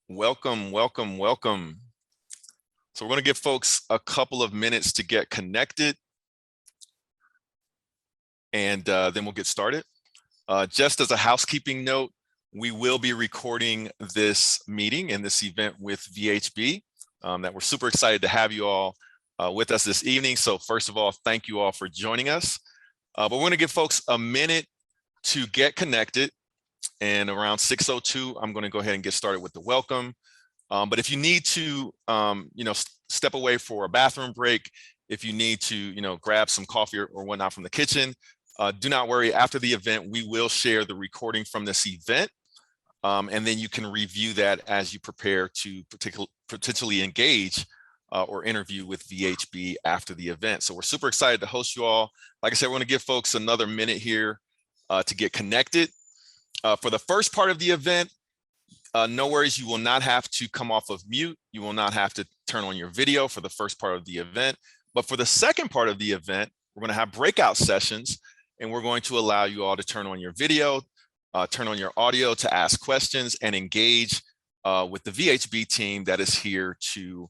Welcome, welcome, welcome. So we're going to give folks a couple of minutes to get connected, and then we'll get started. Just as a housekeeping note, we will be recording this meeting and this event with VHB that we're super excited to have you all with us this evening. So first of all, thank you all for joining us. But we're going to give folks a minute to get connected. And around 6:02, I'm going to go ahead and get started with the welcome. But if you need to, step away for a bathroom break, if you need to, grab some coffee or whatnot from the kitchen, do not worry. After the event, we will share the recording from this event. And then you can review that as you prepare to potentially engage or interview with VHB after the event. So we're super excited to host you all. Like I said, we're going to give folks another minute here to get connected. For the first part of the event, no worries, you will not have to come off of mute. You will not have to turn on your video for the first part of the event. But for the second part of the event, we're going to have breakout sessions, and we're going to allow you all to turn on your video, turn on your audio to ask questions and engage with the VHB team that is here to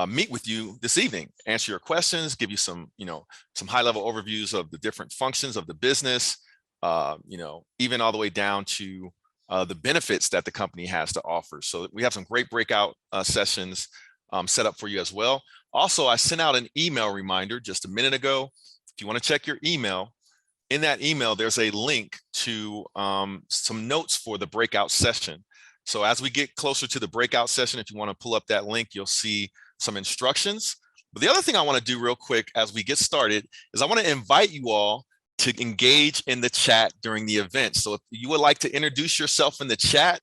meet with you this evening, answer your questions, give you some high-level overviews of the different functions of the business, even all the way down to the benefits that the company has to offer. So we have some great breakout sessions set up for you as well. Also, I sent out an email reminder just a minute ago. If you want to check your email, in that email, there's a link to some notes for the breakout session. So as we get closer to the breakout session, if you want to pull up that link, you'll see some instructions. But the other thing I want to do real quick as we get started is I want to invite you all to engage in the chat during the event. So if you would like to introduce yourself in the chat,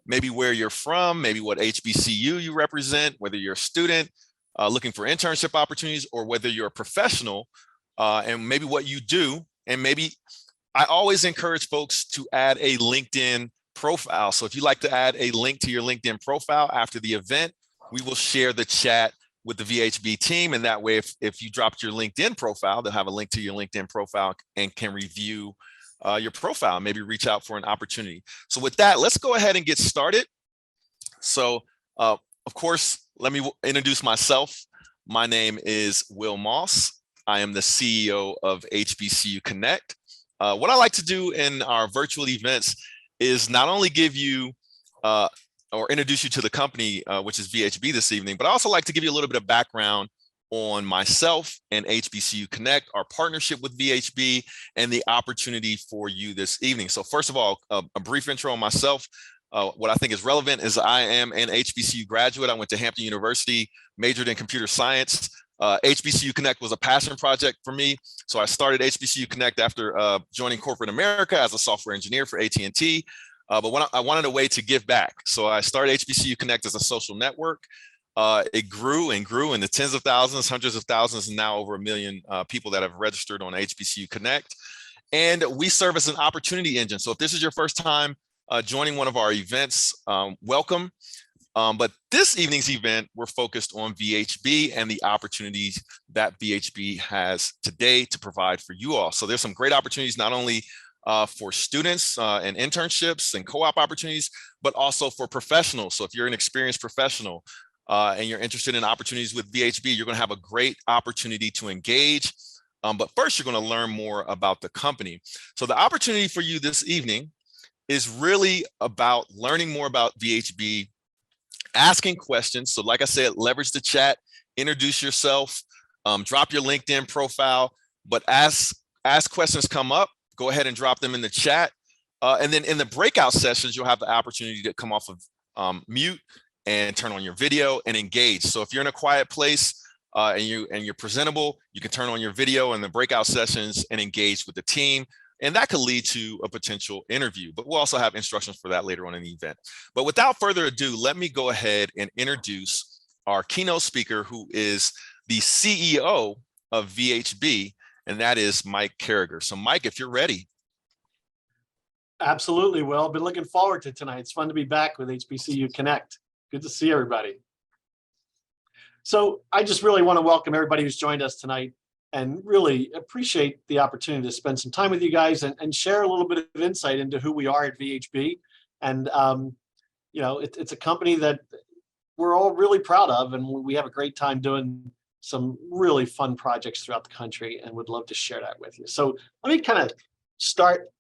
maybe where you're from, maybe what HBCU you represent, whether you're a student looking for internship opportunities, or whether you're a professional and maybe what you do. And maybe I always encourage folks to add a LinkedIn profile. So if you'd like to add a link to your LinkedIn profile after the event, we will share the chat with the VHB team. And that way, if you dropped your LinkedIn profile, they'll have a link to your LinkedIn profile and can review your profile, maybe reach out for an opportunity. So with that, let's go ahead and get started. So of course, let me introduce myself. My name is Will Moss. I am the CEO of HBCU CONNECT. What I like to do in our virtual events is not only give you or introduce you to the company, which is VHB this evening, but I also like to give you a little bit of background on myself and HBCU CONNECT, our partnership with VHB, and the opportunity for you this evening. So first of all, a brief intro on myself. What I think is relevant is I am an HBCU graduate. I went to Hampton University, majored in computer science. HBCU CONNECT was a passion project for me. So I started HBCU CONNECT after joining corporate America as a software engineer for AT&T. But when I wanted a way to give back. So I started HBCU CONNECT as a social network. It grew and grew into tens of thousands, hundreds of thousands, and now over 1 million people that have registered on HBCU CONNECT. And we serve as an opportunity engine. So if this is your first time joining one of our events, welcome. But this evening's event, we're focused on VHB and the opportunities that VHB has today to provide for you all. So there's some great opportunities, not only for students and internships and co-op opportunities, but also for professionals. So if you're an experienced professional and you're interested in opportunities with VHB, you're going to have a great opportunity to engage. But first, you're going to learn more about the company. So the opportunity for you this evening is really about learning more about VHB, asking questions. So like I said, leverage the chat, introduce yourself, drop your LinkedIn profile, but as questions come up, go ahead and drop them in the chat. And then in the breakout sessions, you'll have the opportunity to come off of mute and turn on your video and engage. So if you're in a quiet place and you're presentable, you can turn on your video in the breakout sessions and engage with the team. And that could lead to a potential interview, but we'll also have instructions for that later on in the event. But without further ado, let me go ahead and introduce our keynote speaker, who is the CEO of VHB, and that is Mike Carragher. So Mike, if you're ready. Absolutely, Will. Been looking forward to tonight. It's fun to be back with HBCU CONNECT. Good to see everybody. So I just really want to welcome everybody who's joined us tonight and really appreciate the opportunity to spend some time with you guys and share a little bit of insight into who we are at VHB. And it's a company that we're all really proud of, and we have a great time doing some really fun projects throughout the country, and would love to share that with you. So let me kind of start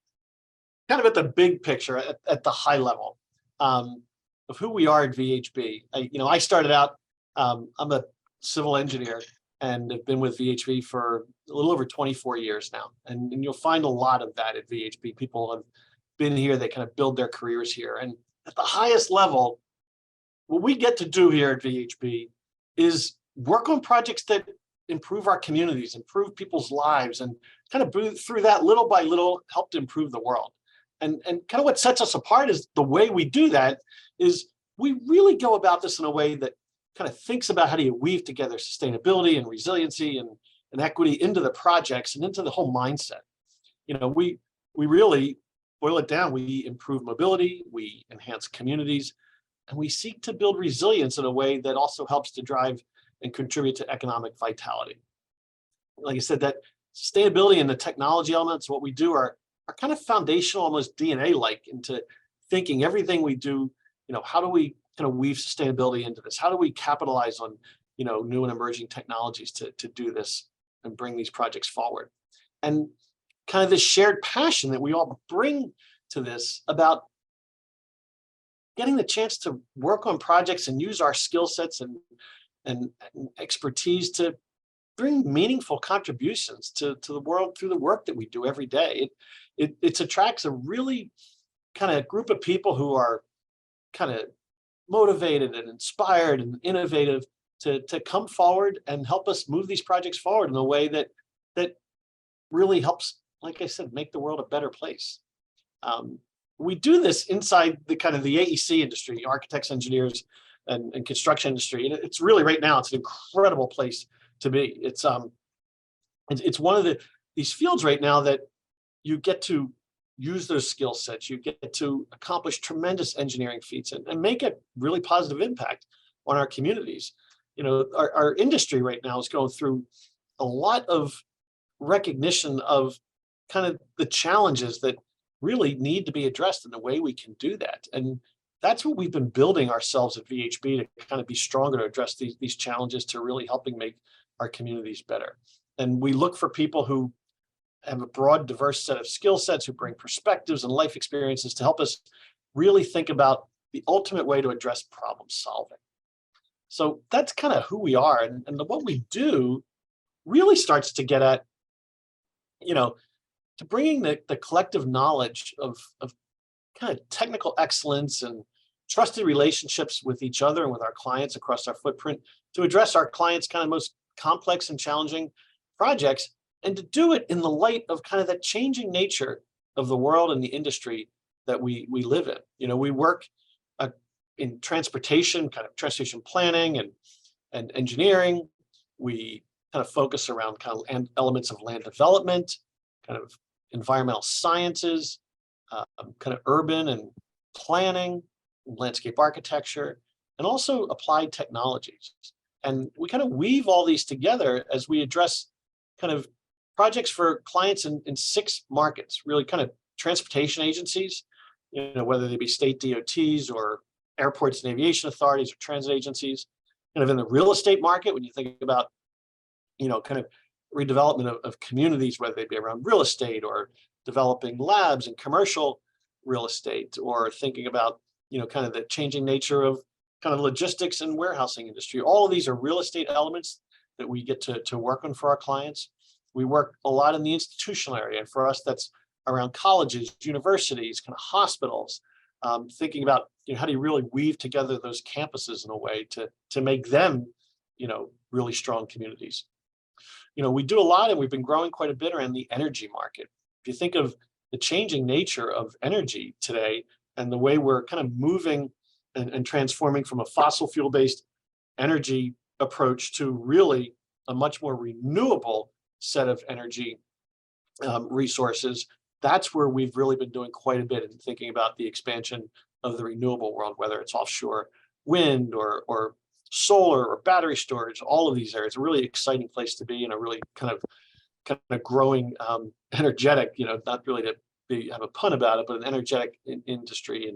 kind of at the big picture, at the high level, of who we are at VHB. I started out, I'm a civil engineer and have been with VHB for a little over 24 years now. And you'll find a lot of that at VHB. People have been here, they kind of build their careers here. And at the highest level, what we get to do here at VHB is work on projects that improve our communities, improve people's lives, and kind of through that, little by little, help to improve the world. And kind of what sets us apart is the way we do that is we really go about this in a way that kind of thinks about how do you weave together sustainability and resiliency and equity into the projects and into the whole mindset. We really boil it down. We improve mobility, we enhance communities, and we seek to build resilience in a way that also helps to drive and contribute to economic vitality. Like I said, that sustainability and the technology elements, what we do are kind of foundational, almost DNA-like into thinking everything we do, how do we kind of weave sustainability into this? How do we capitalize on, new and emerging technologies to do this and bring these projects forward? And kind of this shared passion that we all bring to this about getting the chance to work on projects and use our skill sets and expertise to bring meaningful contributions to the world through the work that we do every day. It attracts a really kind of group of people who are kind of motivated and inspired and innovative to come forward and help us move these projects forward in a way that really helps, like I said, make the world a better place. We do this inside the kind of the AEC industry, architects, engineers, and construction industry. And it's really, right now, it's an incredible place to be. It's one of these fields right now that you get to use those skill sets, you get to accomplish tremendous engineering feats and make a really positive impact on our communities. Our industry right now is going through a lot of recognition of kind of the challenges that really need to be addressed and the way we can do that. And that's what we've been building ourselves at VHB, to kind of be stronger to address these challenges, to really helping make our communities better. And we look for people who have a broad, diverse set of skill sets, who bring perspectives and life experiences to help us really think about the ultimate way to address problem solving. So that's kind of who we are. And what we do really starts to get at, to bringing the collective knowledge of kind of technical excellence and trusted relationships with each other and with our clients across our footprint to address our clients' kind of most complex and challenging projects, and to do it in the light of kind of that changing nature of the world and the industry that we live in. We work in transportation, kind of transportation planning and engineering. We kind of focus around kind of elements of land development, kind of environmental sciences, kind of urban and planning, landscape architecture, and also applied technologies. And we kind of weave all these together as we address kind of projects for clients in 6 markets, really kind of transportation agencies, whether they be state DOTs or airports and aviation authorities or transit agencies, kind of in the real estate market, when you think about, kind of redevelopment of communities, whether they be around real estate or developing labs and commercial real estate, or thinking about, kind of the changing nature of kind of logistics and warehousing industry. All of these are real estate elements that we get to work on for our clients. We work a lot in the institutional area, and for us, that's around colleges, universities, kind of hospitals, thinking about, how do you really weave together those campuses in a way to make them, really strong communities. We do a lot, and we've been growing quite a bit around the energy market. If you think of the changing nature of energy today and the way we're kind of moving and transforming from a fossil fuel-based energy approach to really a much more renewable set of energy resources, that's where we've really been doing quite a bit in thinking about the expansion of the renewable world, whether it's offshore wind or solar or battery storage. All of these areas are a really exciting place to be, in a really kind of growing, energetic, not really to have a pun about it, but an energetic industry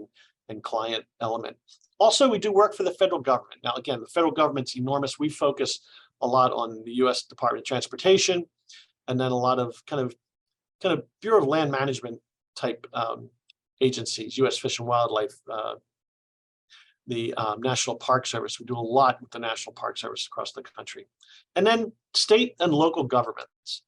and client element. Also, we do work for the federal government. Now, again, the federal government's enormous. We focus a lot on the U.S. Department of Transportation, and then a lot of kind of Bureau of Land Management type agencies, U.S. Fish and Wildlife, the National Park Service. We do a lot with the National Park Service across the country. And then state and local governments,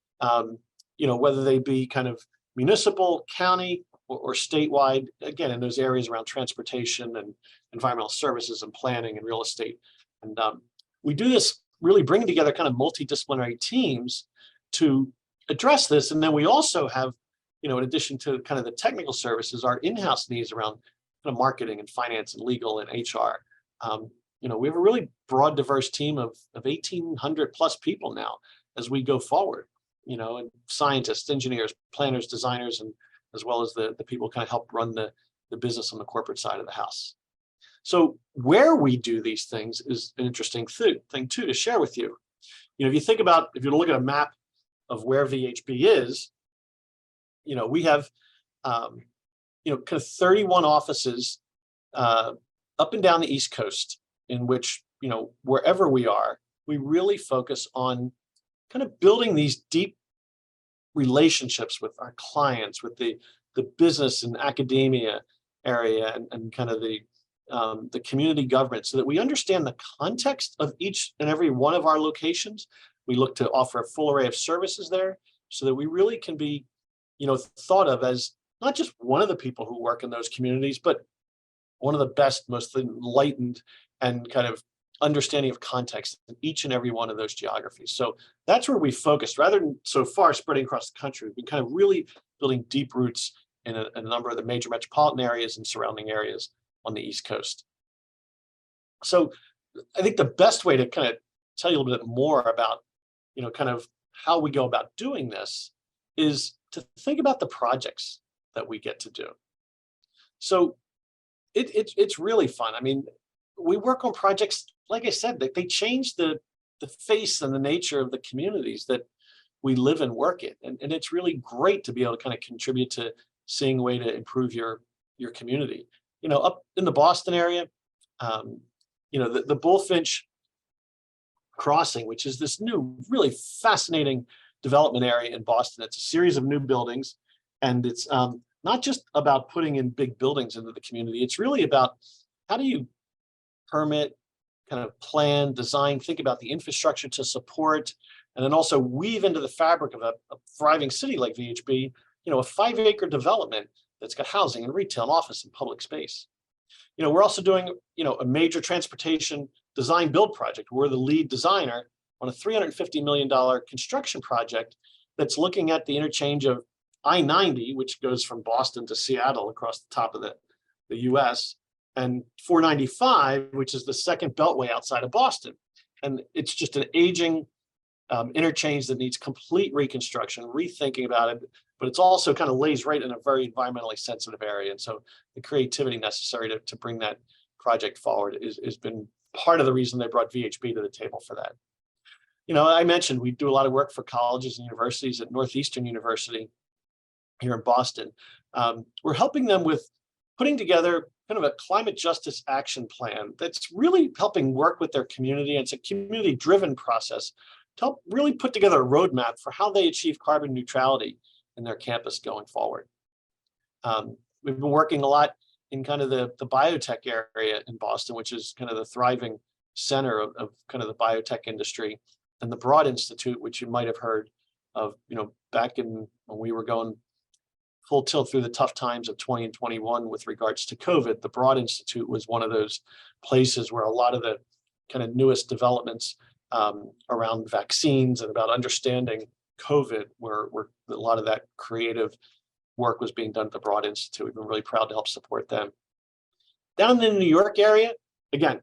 whether they be kind of municipal, county, or statewide, again, in those areas around transportation and environmental services and planning and real estate. And we do this really bringing together kind of multidisciplinary teams to address this. And then we also have, in addition to kind of the technical services, our in-house needs around kind of marketing and finance and legal and HR. We have a really broad, diverse team of 1,800 plus people now as we go forward, and scientists, engineers, planners, designers, and as well as the people who kind of help run the business on the corporate side of the house. So where we do these things is an interesting thing too to share with you. If you look at a map of where VHB is, we have, kind of 31 offices up and down the East Coast, in which, wherever we are, we really focus on kind of building these deep relationships with our clients, with the business and academia area, and kind of the community government, so that we understand the context of each and every one of our locations. We look to offer a full array of services there, so that we really can be, thought of as not just one of the people who work in those communities, but one of the best, most enlightened, and kind of understanding of context in each and every one of those geographies. So that's where we focused, rather than so far spreading across the country. We've been kind of really building deep roots in a number of the major metropolitan areas and surrounding areas on the East Coast. So I think the best way to kind of tell you a little bit more about, kind of how we go about doing this is to think about the projects that we get to do. So it's really fun. I mean, we work on projects, like I said, that they change the face and the nature of the communities that we live and work in. And it's really great to be able to kind of contribute to seeing a way to improve your community. Up in the Boston area, the Bullfinch Crossing, which is this new, really fascinating development area in Boston. It's a series of new buildings, and it's not just about putting in big buildings into the community. It's really about how do you permit, kind of plan, design, think about the infrastructure to support, and then also weave into the fabric of a thriving city like VHB, a 5-acre development that's got housing and retail and office and public space. We're also doing, a major transportation design build project. We're the lead designer on a $350 million construction project that's looking at the interchange of I-90, which goes from Boston to Seattle across the top of the US, and 495, which is the second beltway outside of Boston. And it's just an aging interchange that needs complete reconstruction, rethinking about it, but it's also kind of lays right in a very environmentally sensitive area. And so the creativity necessary to bring that project forward has been part of the reason they brought VHB to the table for that. I mentioned we do a lot of work for colleges and universities. At Northeastern University here in Boston, we're helping them with putting together kind of a climate justice action plan that's really helping work with their community. And it's a community-driven process to help really put together a roadmap for how they achieve carbon neutrality in their campus going forward. We've been working a lot in kind of the biotech area in Boston, which is kind of the thriving center of kind of the biotech industry, and the Broad Institute, which you might have heard of, back in when we were going full tilt through the tough times of 20 and 21 with regards to COVID. The Broad Institute was one of those places where a lot of the kind of newest developments around vaccines and about understanding COVID, where a lot of that creative work was being done at the Broad Institute. We've been really proud to help support them. Down in the New York area, again,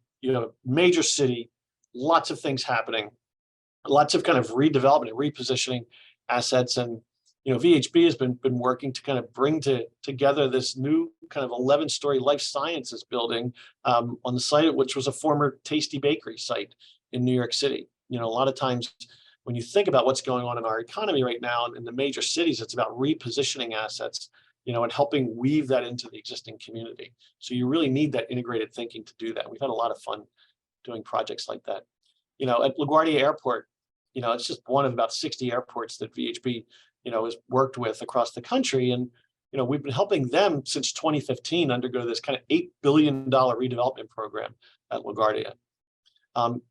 major city, lots of things happening, lots of kind of redevelopment and repositioning assets. And VHB has been working to kind of bring together this new kind of 11-story life sciences building on the site, which was a former Tasty Bakery site in New York City. A lot of times when you think about what's going on in our economy right now in the major cities, it's about repositioning assets and helping weave that into the existing community. So you really need that integrated thinking to do that. We've had a lot of fun doing projects like that. At LaGuardia Airport, it's just one of about 60 airports that VHB, has worked with across the country. And, we've been helping them since 2015 undergo this kind of $8 billion redevelopment program at LaGuardia.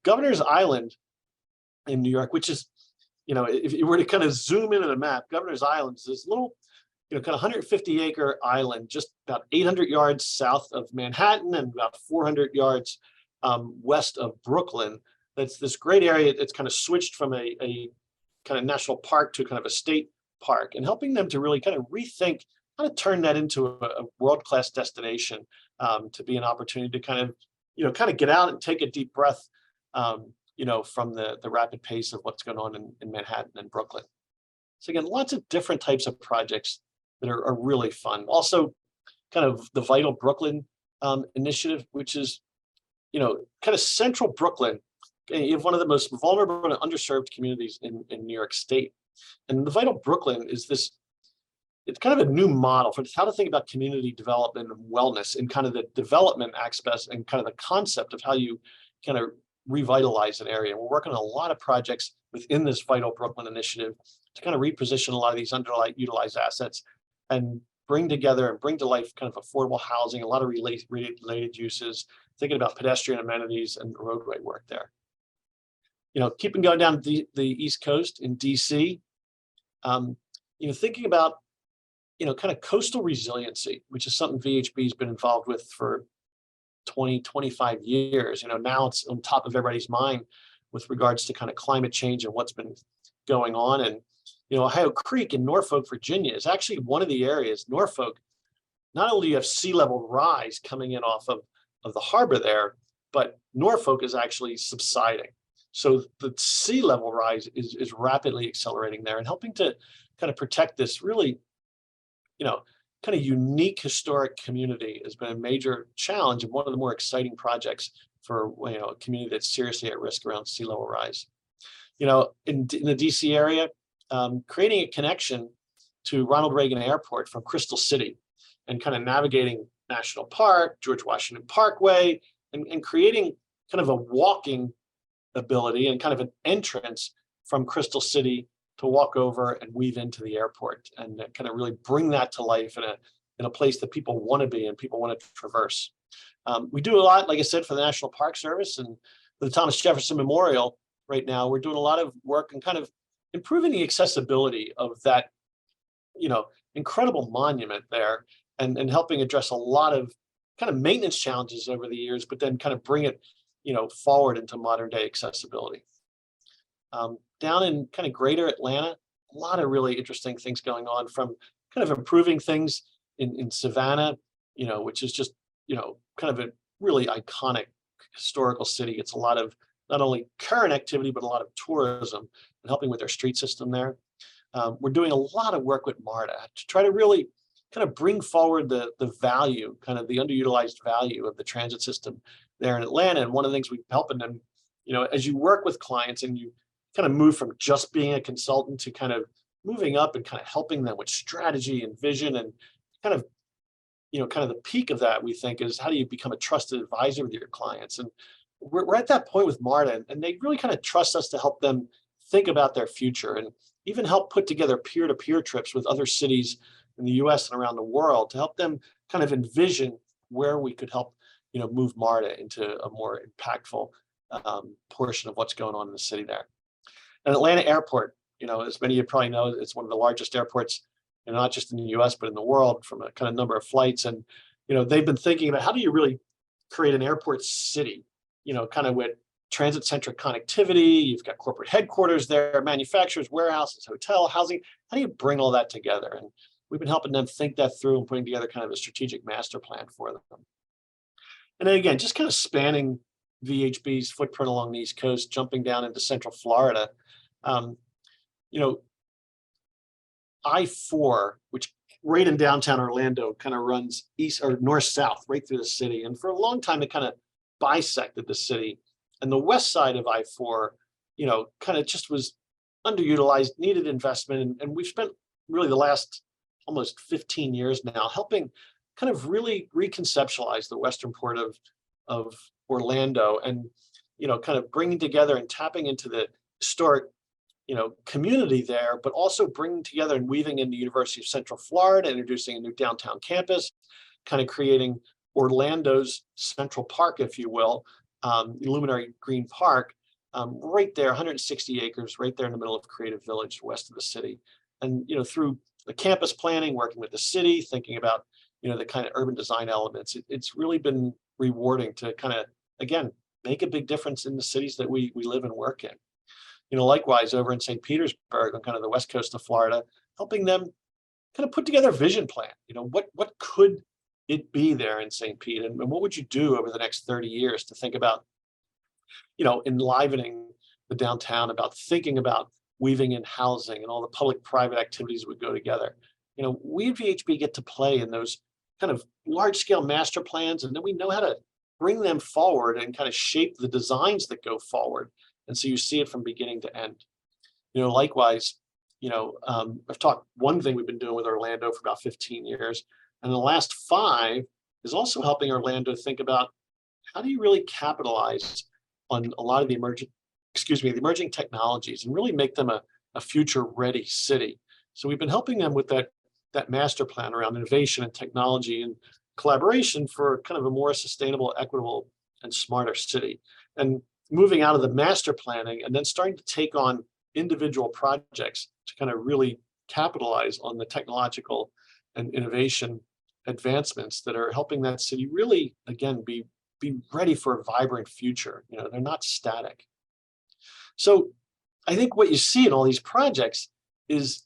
Governor's Island in New York, which is, if you were to kind of zoom in on a map, Governor's Island is this little, kind of 150-acre island, just about 800 yards south of Manhattan and about 400 yards west of Brooklyn. That's this great area. It's kind of switched from a kind of national park to kind of a state park, and helping them to really kind of rethink how to turn that into a world-class destination, to be an opportunity to kind of get out and take a deep breath, from the rapid pace of what's going on in Manhattan and Brooklyn. So again, lots of different types of projects that are really fun. Also, kind of the Vital Brooklyn initiative, which is, kind of central Brooklyn. You have one of the most vulnerable and underserved communities in New York State. And the Vital Brooklyn is this, it's kind of a new model for how to think about community development and wellness, and kind of the development aspects and kind of the concept of how you kind of revitalize an area. We're working on a lot of projects within this Vital Brooklyn initiative to kind of reposition a lot of these underutilized assets and bring together and bring to life kind of affordable housing, a lot of related uses, thinking about pedestrian amenities and roadway work there. Keeping going down the East Coast in DC, thinking about, kind of coastal resiliency, which is something VHB has been involved with for 20, 25 years. Now it's on top of everybody's mind with regards to kind of climate change and what's been going on. And, Ohio Creek in Norfolk, Virginia is actually one of the areas. Norfolk, not only do you have sea level rise coming in off of the harbor there, but Norfolk is actually subsiding. So the sea level rise is rapidly accelerating there, and helping to kind of protect this really, kind of unique historic community has been a major challenge, and one of the more exciting projects for, a community that's seriously at risk around sea level rise. In the DC area, creating a connection to Ronald Reagan Airport from Crystal City, and kind of navigating National Park, George Washington Parkway, and creating kind of a walking ability and kind of an entrance from Crystal City to walk over and weave into the airport, and kind of really bring that to life in a place that people want to be and people want to traverse. We do a lot, like I said, for the National Park Service and the Thomas Jefferson Memorial. Right now, we're doing a lot of work and kind of improving the accessibility of that, incredible monument there, and helping address a lot of kind of maintenance challenges over the years, but then kind of bring it, forward into modern day accessibility. Down in kind of greater Atlanta, a lot of really interesting things going on, from kind of improving things in Savannah, which is just, kind of a really iconic historical city. It's a lot of not only current activity, but a lot of tourism, and helping with their street system there. We're doing a lot of work with MARTA to try to really kind of bring forward the value, kind of the underutilized value of the transit system there in Atlanta. And one of the things we're helping them, as you work with clients and you kind of move from just being a consultant to kind of moving up and kind of helping them with strategy and vision, and kind of, kind of the peak of that, we think, is how do you become a trusted advisor with your clients? And we're at that point with MARTA, and they really kind of trust us to help them think about their future, and even help put together peer-to-peer trips with other cities in the US and around the world to help them kind of envision where we could help, move MARTA into a more impactful portion of what's going on in the city there. And Atlanta Airport, as many of you probably know, it's one of the largest airports, not just in the US, but in the world, from a kind of number of flights. And, they've been thinking about how do you really create an airport city, kind of with transit-centric connectivity. You've got corporate headquarters there, manufacturers, warehouses, hotel, housing. How do you bring all that together? And we've been helping them think that through and putting together kind of a strategic master plan for them. And then again, just kind of spanning VHB's footprint along the East Coast, jumping down into Central Florida. I-4, which right in downtown Orlando, kind of runs east or north-south right through the city. And for a long time, it kind of bisected the city. And the west side of I-4, kind of just was underutilized, needed investment. And we've spent really the last almost 15 years now, helping kind of really reconceptualize the western port of Orlando, and kind of bringing together and tapping into the historic community there, but also bringing together and weaving in the University of Central Florida, introducing a new downtown campus, kind of creating Orlando's Central Park, if you will, Illuminary Green Park, right there, 160 acres, right there in the middle of Creative Village, west of the city. And through the campus planning, working with the city, thinking about the kind of urban design elements, it's really been rewarding to kind of, again, make a big difference in the cities that we live and work in. Likewise, over in St. Petersburg, on kind of the west coast of Florida, helping them kind of put together a vision plan. What could it be there in St. Pete, and what would you do over the next 30 years to think about, enlivening the downtown, about thinking about weaving in housing and all the public-private activities would go together. We at VHB get to play in those kind of large-scale master plans, and then we know how to bring them forward and kind of shape the designs that go forward. And so you see it from beginning to end. Likewise, I've talked, one thing we've been doing with Orlando for about 15 years, and the last 5 is also helping Orlando think about how do you really capitalize on a lot of the emerging technologies and really make them a future-ready city. So we've been helping them with that master plan around innovation and technology and collaboration for kind of a more sustainable, equitable, and smarter city. And moving out of the master planning and then starting to take on individual projects to kind of really capitalize on the technological and innovation advancements that are helping that city really, again, be ready for a vibrant future. They're not static. So I think what you see in all these projects is,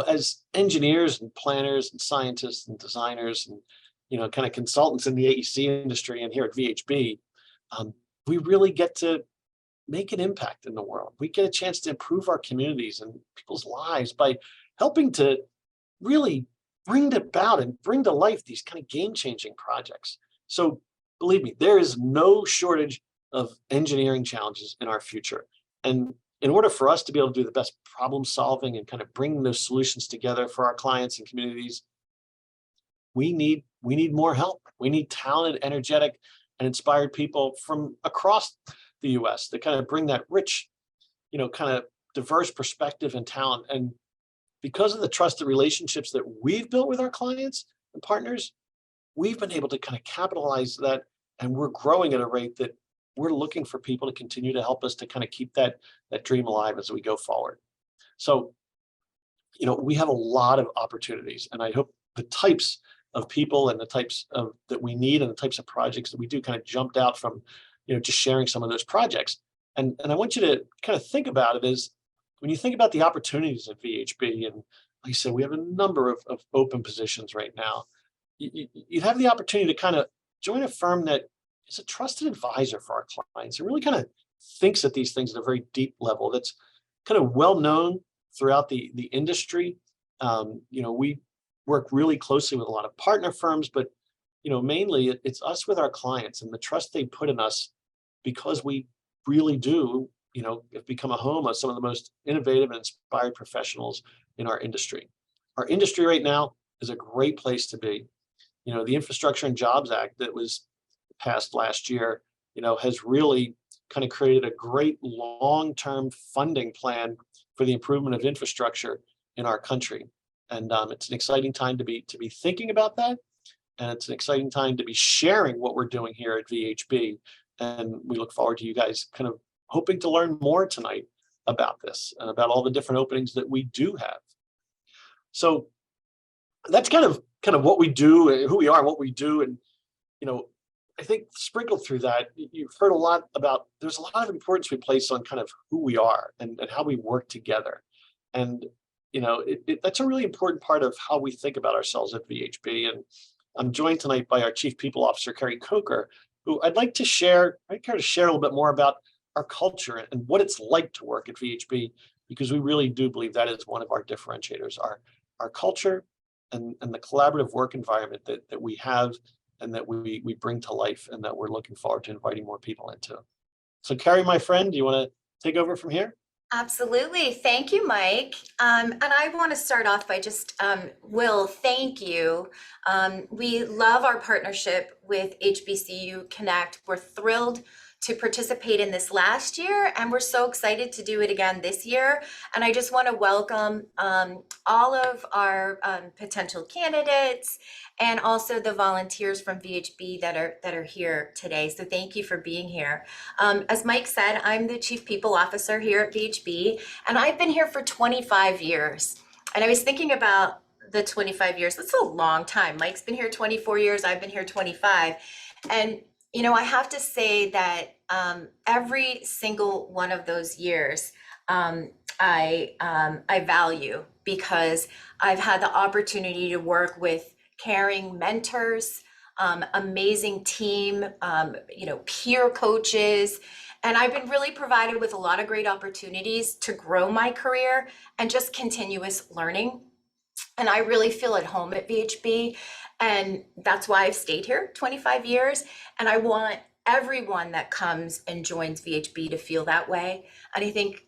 as engineers and planners and scientists and designers and, kind of consultants in the AEC industry and here at VHB, we really get to make an impact in the world. We get a chance to improve our communities and people's lives by helping to really bring about and bring to life these kind of game-changing projects. So believe me, there is no shortage of engineering challenges in our future. And in order for us to be able to do the best problem solving and kind of bring those solutions together for our clients and communities, we need more help. We need talented, energetic, and inspired people from across the US to kind of bring that rich, kind of diverse perspective and talent. And because of the trusted relationships that we've built with our clients and partners, we've been able to kind of capitalize that, and we're growing at a rate that we're looking for people to continue to help us to kind of keep that dream alive as we go forward. So, we have a lot of opportunities, and I hope the types of people and the types of that we need and the types of projects that we do kind of jumped out from, just sharing some of those projects. And I want you to kind of think about it as when you think about the opportunities at VHB, and like I said, we have a number of open positions right now. You have the opportunity to kind of join a firm that is a trusted advisor for our clients and really kind of thinks at these things at a very deep level that's kind of well known throughout the industry. We work really closely with a lot of partner firms, but mainly it's us with our clients and the trust they put in us, because we really do have become a home of some of the most innovative and inspired professionals in our industry. Our industry right now is a great place to be. The Infrastructure and Jobs Act that was passed last year, has really kind of created a great long-term funding plan for the improvement of infrastructure in our country. And it's an exciting time to be thinking about that. And it's an exciting time to be sharing what we're doing here at VHB. And we look forward to you guys kind of hoping to learn more tonight about this and about all the different openings that we do have. So that's kind of what we do, who we are, what we do. And, I think sprinkled through that, you've heard a lot about, there's a lot of importance we place on kind of who we are and how we work together. And, that's a really important part of how we think about ourselves at VHB. And I'm joined tonight by our Chief People Officer, Carrie Coker, who I'd care to share a little bit more about our culture and what it's like to work at VHB, because we really do believe that is one of our differentiators, our culture and the collaborative work environment that we have and that we bring to life and that we're looking forward to inviting more people into. So Carrie, my friend, do you want to take over from here? Absolutely. Thank you, Mike. And I want to start off by just, Will, thank you. We love our partnership with HBCU Connect. We're thrilled to participate in this last year, and we're so excited to do it again this year. And I just want to welcome all of our potential candidates and also the volunteers from VHB that are here today. So thank you for being here. As Mike said, I'm the Chief People Officer here at VHB, and I've been here for 25 years. And I was thinking about the 25 years. That's a long time. Mike's been here 24 years. I've been here 25. And, you know, I have to say that every single one of those years, I value because I've had the opportunity to work with caring mentors, amazing team, peer coaches. And I've been really provided with a lot of great opportunities to grow my career and just continuous learning. And I really feel at home at VHB. And that's why I've stayed here 25 years. And I want everyone that comes and joins VHB to feel that way. And I think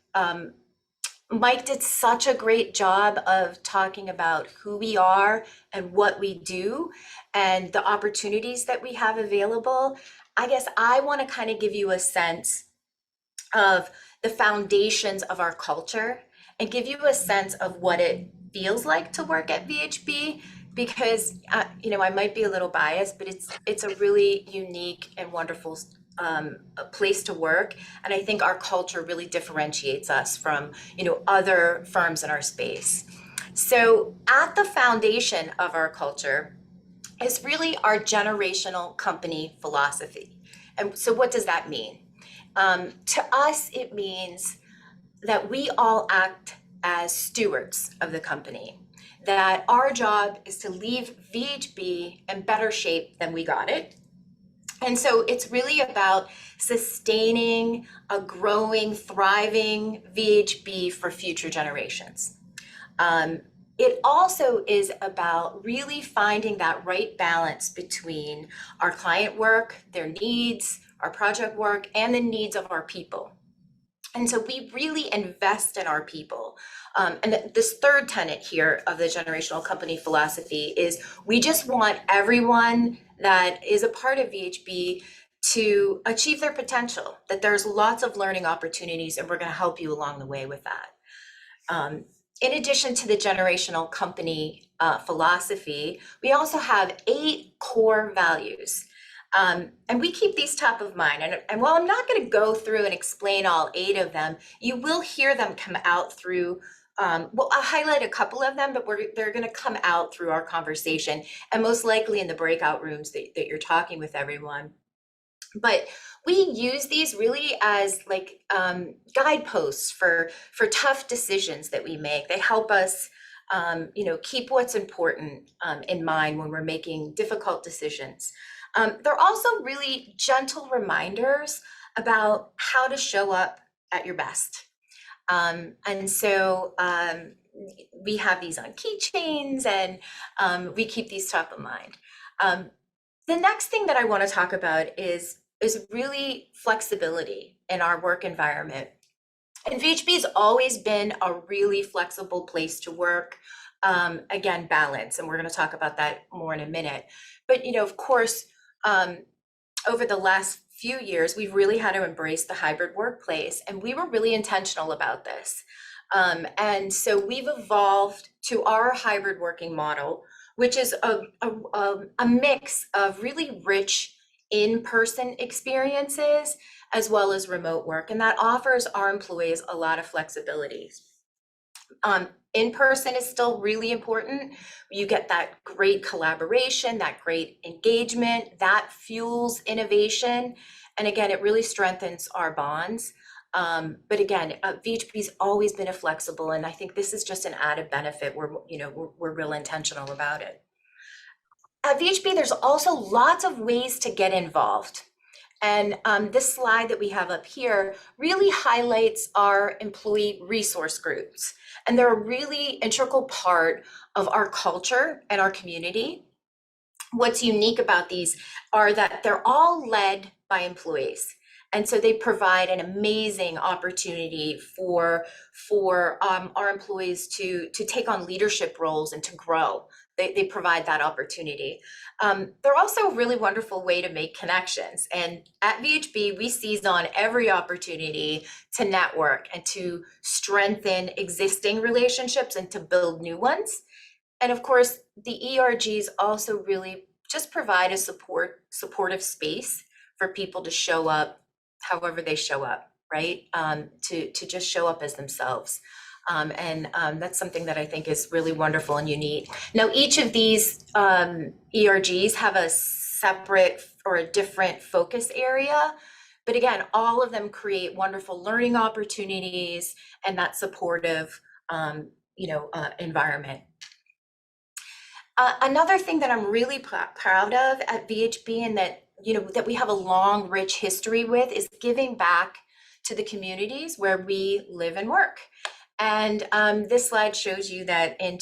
Mike did such a great job of talking about who we are and what we do and the opportunities that we have available. I guess I want to kind of give you a sense of the foundations of our culture and give you a sense of what it feels like to work at VHB because I might be a little biased, but it's a really unique and wonderful a place to work. And I think our culture really differentiates us from, other firms in our space. So at the foundation of our culture is really our generational company philosophy. And so what does that mean? To us, it means that we all act as stewards of the company, that our job is to leave VHB in better shape than we got it. And so it's really about sustaining a growing, thriving VHB for future generations. It also is about really finding that right balance between our client work, their needs, our project work, and the needs of our people. And so we really invest in our people. And this third tenet here of the generational company philosophy is we just want everyone that is a part of VHB to achieve their potential, that there's lots of learning opportunities, and we're going to help you along the way with that. In addition to the generational company philosophy, we also have 8 core values. And we keep these top of mind. And while I'm not going to go through and explain all 8 of them, you will hear them come out through, I'll highlight a couple of them, but they're going to come out through our conversation and most likely in the breakout rooms that you're talking with everyone. But we use these really as like guideposts for tough decisions that we make. They help us keep what's important in mind when we're making difficult decisions. They're also really gentle reminders about how to show up at your best. And so we have these on keychains and we keep these top of mind. The next thing that I want to talk about is really flexibility in our work environment. And VHB has always been a really flexible place to work. Again, balance, and we're going to talk about that more in a minute. But, of course, over the last few years, we've really had to embrace the hybrid workplace, and we were really intentional about this. And so we've evolved to our hybrid working model, which is a mix of really rich in-person experiences as well as remote work, and that offers our employees a lot of flexibility. In-person is still really important. You get that great collaboration, that great engagement, that fuels innovation. And again, it really strengthens our bonds. But again, VHB's always been a flexible, and I think this is just an added benefit. We're real intentional about it. At VHB, there's also lots of ways to get involved. And this slide that we have up here really highlights our employee resource groups. And they're a really integral part of our culture and our community. What's unique about these are that they're all led by employees. And so they provide an amazing opportunity for our employees to take on leadership roles and to grow. They provide that opportunity. They're also a really wonderful way to make connections. And at VHB, we seize on every opportunity to network and to strengthen existing relationships and to build new ones. And of course, the ERGs also really just provide a supportive space for people to show up however they show up, right? To just show up as themselves. And that's something that I think is really wonderful and unique. Now, each of these ERGs have a separate or a different focus area, but again, all of them create wonderful learning opportunities and that supportive, environment. Another thing that I'm really proud of at VHB and that we have a long, rich history with is giving back to the communities where we live and work. And this slide shows you that in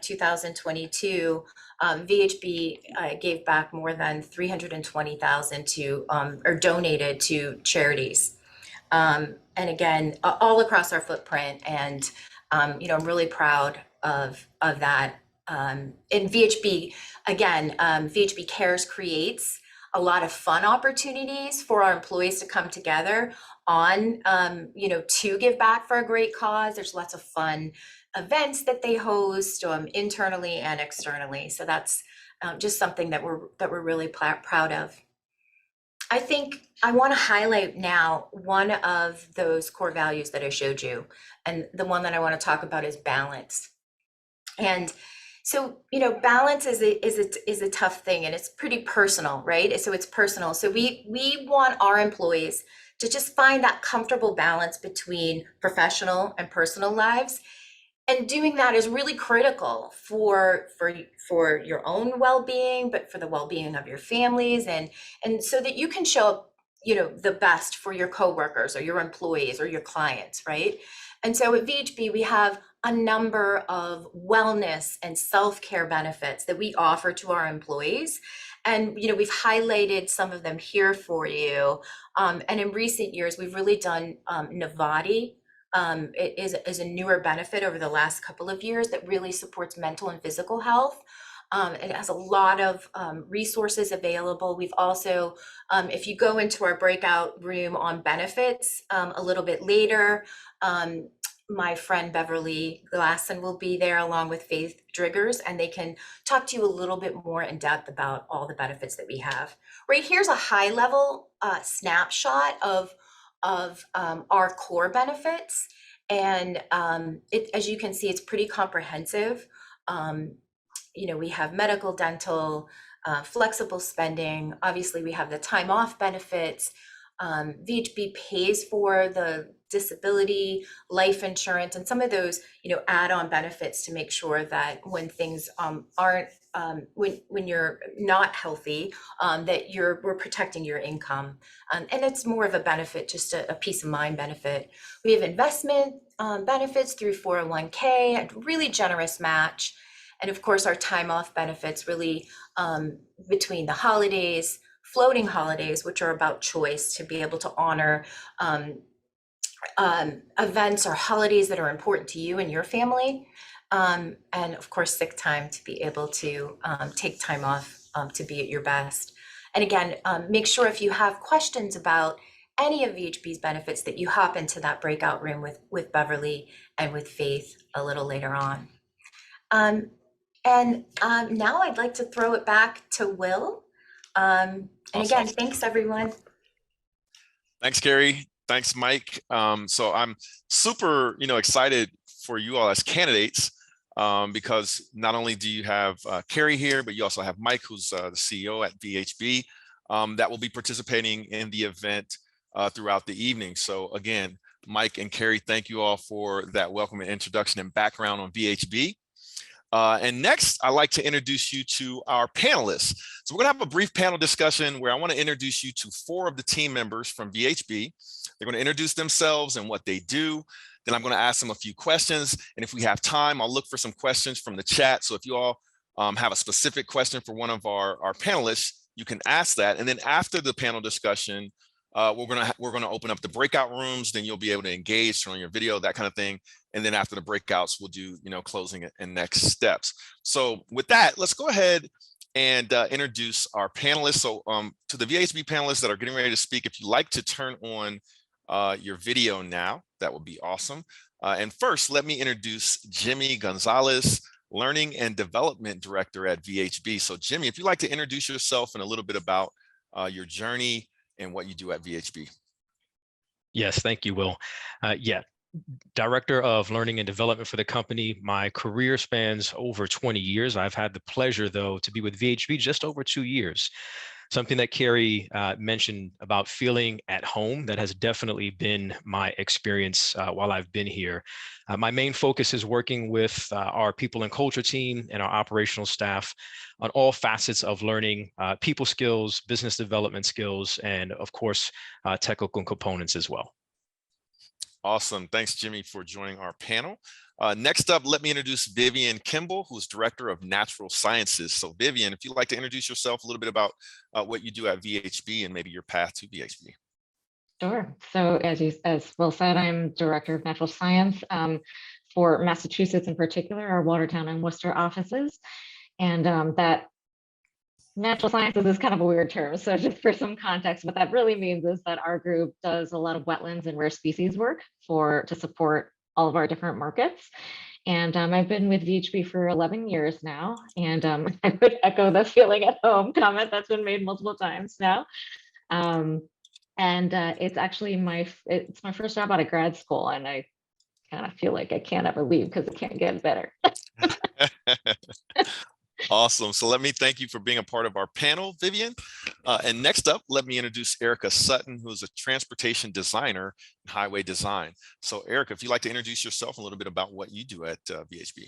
2022, VHB gave back more than $320,000 to or donated to charities. And again, all across our footprint. And I'm really proud of that. In VHB, again, VHB Cares creates a lot of fun opportunities for our employees to come together on, to give back for a great cause. There's lots of fun events that they host internally and externally. So that's just something that we're really proud of. I think I want to highlight now one of those core values that I showed you, and the one that I want to talk about is balance. And so, balance is a tough thing, and it's pretty personal, right? So it's personal. So we want our employees to just find that comfortable balance between professional and personal lives. And doing that is really critical for your own well-being, but for the well-being of your families, and so that you can show up, the best for your coworkers or your employees or your clients, right? And so at VHB, we have a number of wellness and self-care benefits that we offer to our employees. And, we've highlighted some of them here for you. And in recent years, we've really done Navati. It is a newer benefit over the last couple of years that really supports mental and physical health. It has a lot of resources available. We've also, if you go into our breakout room on benefits a little bit later, my friend Beverly Glasson will be there along with Faith Driggers, and they can talk to you a little bit more in depth about all the benefits that we have. Right here's a high level snapshot of our core benefits. And as you can see, it's pretty comprehensive. We have medical, dental, flexible spending. Obviously, we have the time off benefits. VHB pays for the disability, life insurance, and some of those, add-on benefits to make sure that when things aren't, when you're not healthy, that we're protecting your income. And it's more of a benefit, just a peace of mind benefit. We have investment benefits through 401k, a really generous match. And of course, our time off benefits really between the holidays, floating holidays, which are about choice to be able to honor events or holidays that are important to you and your family. And of course, sick time to be able to take time off to be at your best. And again, make sure if you have questions about any of VHB's benefits that you hop into that breakout room with Beverly and with Faith a little later on. And now I'd like to throw it back to Will. And again, thanks everyone. Thanks, Carrie. Thanks, Mike. So I'm super, excited for you all as candidates because not only do you have Carrie here, but you also have Mike, who's the CEO at VHB, that will be participating in the event throughout the evening. So again, Mike and Carrie, thank you all for that welcome and introduction and background on VHB. And next, I'd like to introduce you to our panelists. So we're gonna have a brief panel discussion where I wanna introduce you to 4 of the team members from VHB. They're gonna introduce themselves and what they do. Then I'm gonna ask them a few questions. And if we have time, I'll look for some questions from the chat. So if you all have a specific question for one of our panelists, you can ask that. And then after the panel discussion, we're gonna open up the breakout rooms. Then you'll be able to engage, turn on your video, that kind of thing. And then after the breakouts, we'll do closing and next steps. So with that, let's go ahead and introduce our panelists. So to the VHB panelists that are getting ready to speak, if you'd like to turn on your video now, that would be awesome. And first, let me introduce Jimmy Gonzalez, Learning and Development Director at VHB. So Jimmy, if you'd like to introduce yourself and a little bit about your journey and what you do at VHB. Yes, thank you, Will. Director of Learning and Development for the company. My career spans over 20 years. I've had the pleasure, though, to be with VHB just over 2 years. Something that Carrie mentioned about feeling at home, that has definitely been my experience while I've been here. My main focus is working with our people and culture team and our operational staff on all facets of learning, people skills, business development skills, and of course, technical components as well. Awesome. Thanks, Jimmy, for joining our panel. Next up, let me introduce Vivian Kimball, who's Director of Natural Sciences. So Vivian, if you'd like to introduce yourself a little bit about what you do at VHB and maybe your path to VHB. Sure. So as Will said, I'm Director of Natural Science for Massachusetts in particular, our Watertown and Worcester offices. And that natural sciences is kind of a weird term. So just for some context, what that really means is that our group does a lot of wetlands and rare species work to support all of our different markets. And I've been with VHB for 11 years now. And I would echo the feeling at home comment that's been made multiple times now. It's actually my first job out of grad school. And I kind of feel like I can't ever leave because it can't get better. Awesome. So let me thank you for being a part of our panel, Vivian. And next up, let me introduce Erica Sutton, who is a transportation designer in highway design. So Erica, if you'd like to introduce yourself a little bit about what you do at VHB.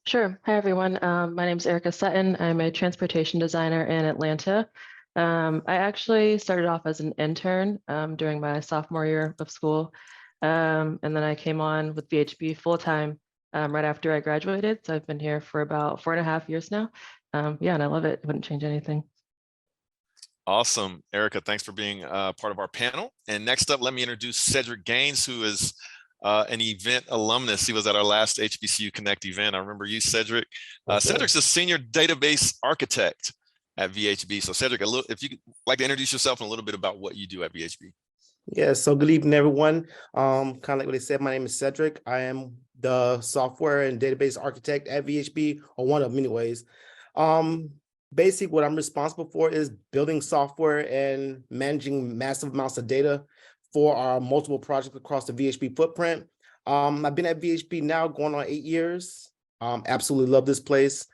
Sure. Hi, everyone. My name is Erica Sutton. I'm a transportation designer in Atlanta. I actually started off as an intern during my sophomore year of school. And then I came on with VHB full-time right after I graduated. So I've been here for about 4.5 years now. Yeah, and I love it. Wouldn't change anything. Awesome. Erica, thanks for being part of our panel. And next up, let me introduce Cedric Gaines, who is an event alumnus. He was at our last HBCU Connect event. I remember you, Cedric. Cedric's a senior database architect at VHB. So Cedric, if you'd like to introduce yourself and a little bit about what you do at VHB. Yeah, so good evening, everyone. Kind of like what they said, my name is Cedric. I am the software and database architect at VHB, or one of many ways. Basically, what I'm responsible for is building software and managing massive amounts of data for our multiple projects across the VHB footprint. I've been at VHB now going on 8 years. Absolutely love this place.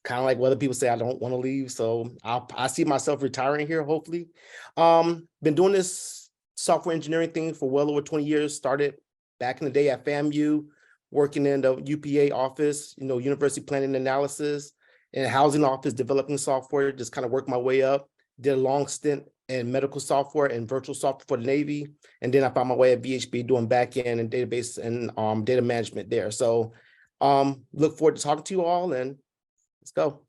Kind of like what other people say, I don't want to leave. So I see myself retiring here, hopefully. Been doing this software engineering thing for well over 20 years. Started back in the day at FAMU, working in the UPA office, University Planning Analysis, and housing office, developing software, just kind of worked my way up. Did a long stint in medical software and virtual software for the Navy. And then I found my way at VHB doing backend and database and data management there. So look forward to talking to you all, and let's go.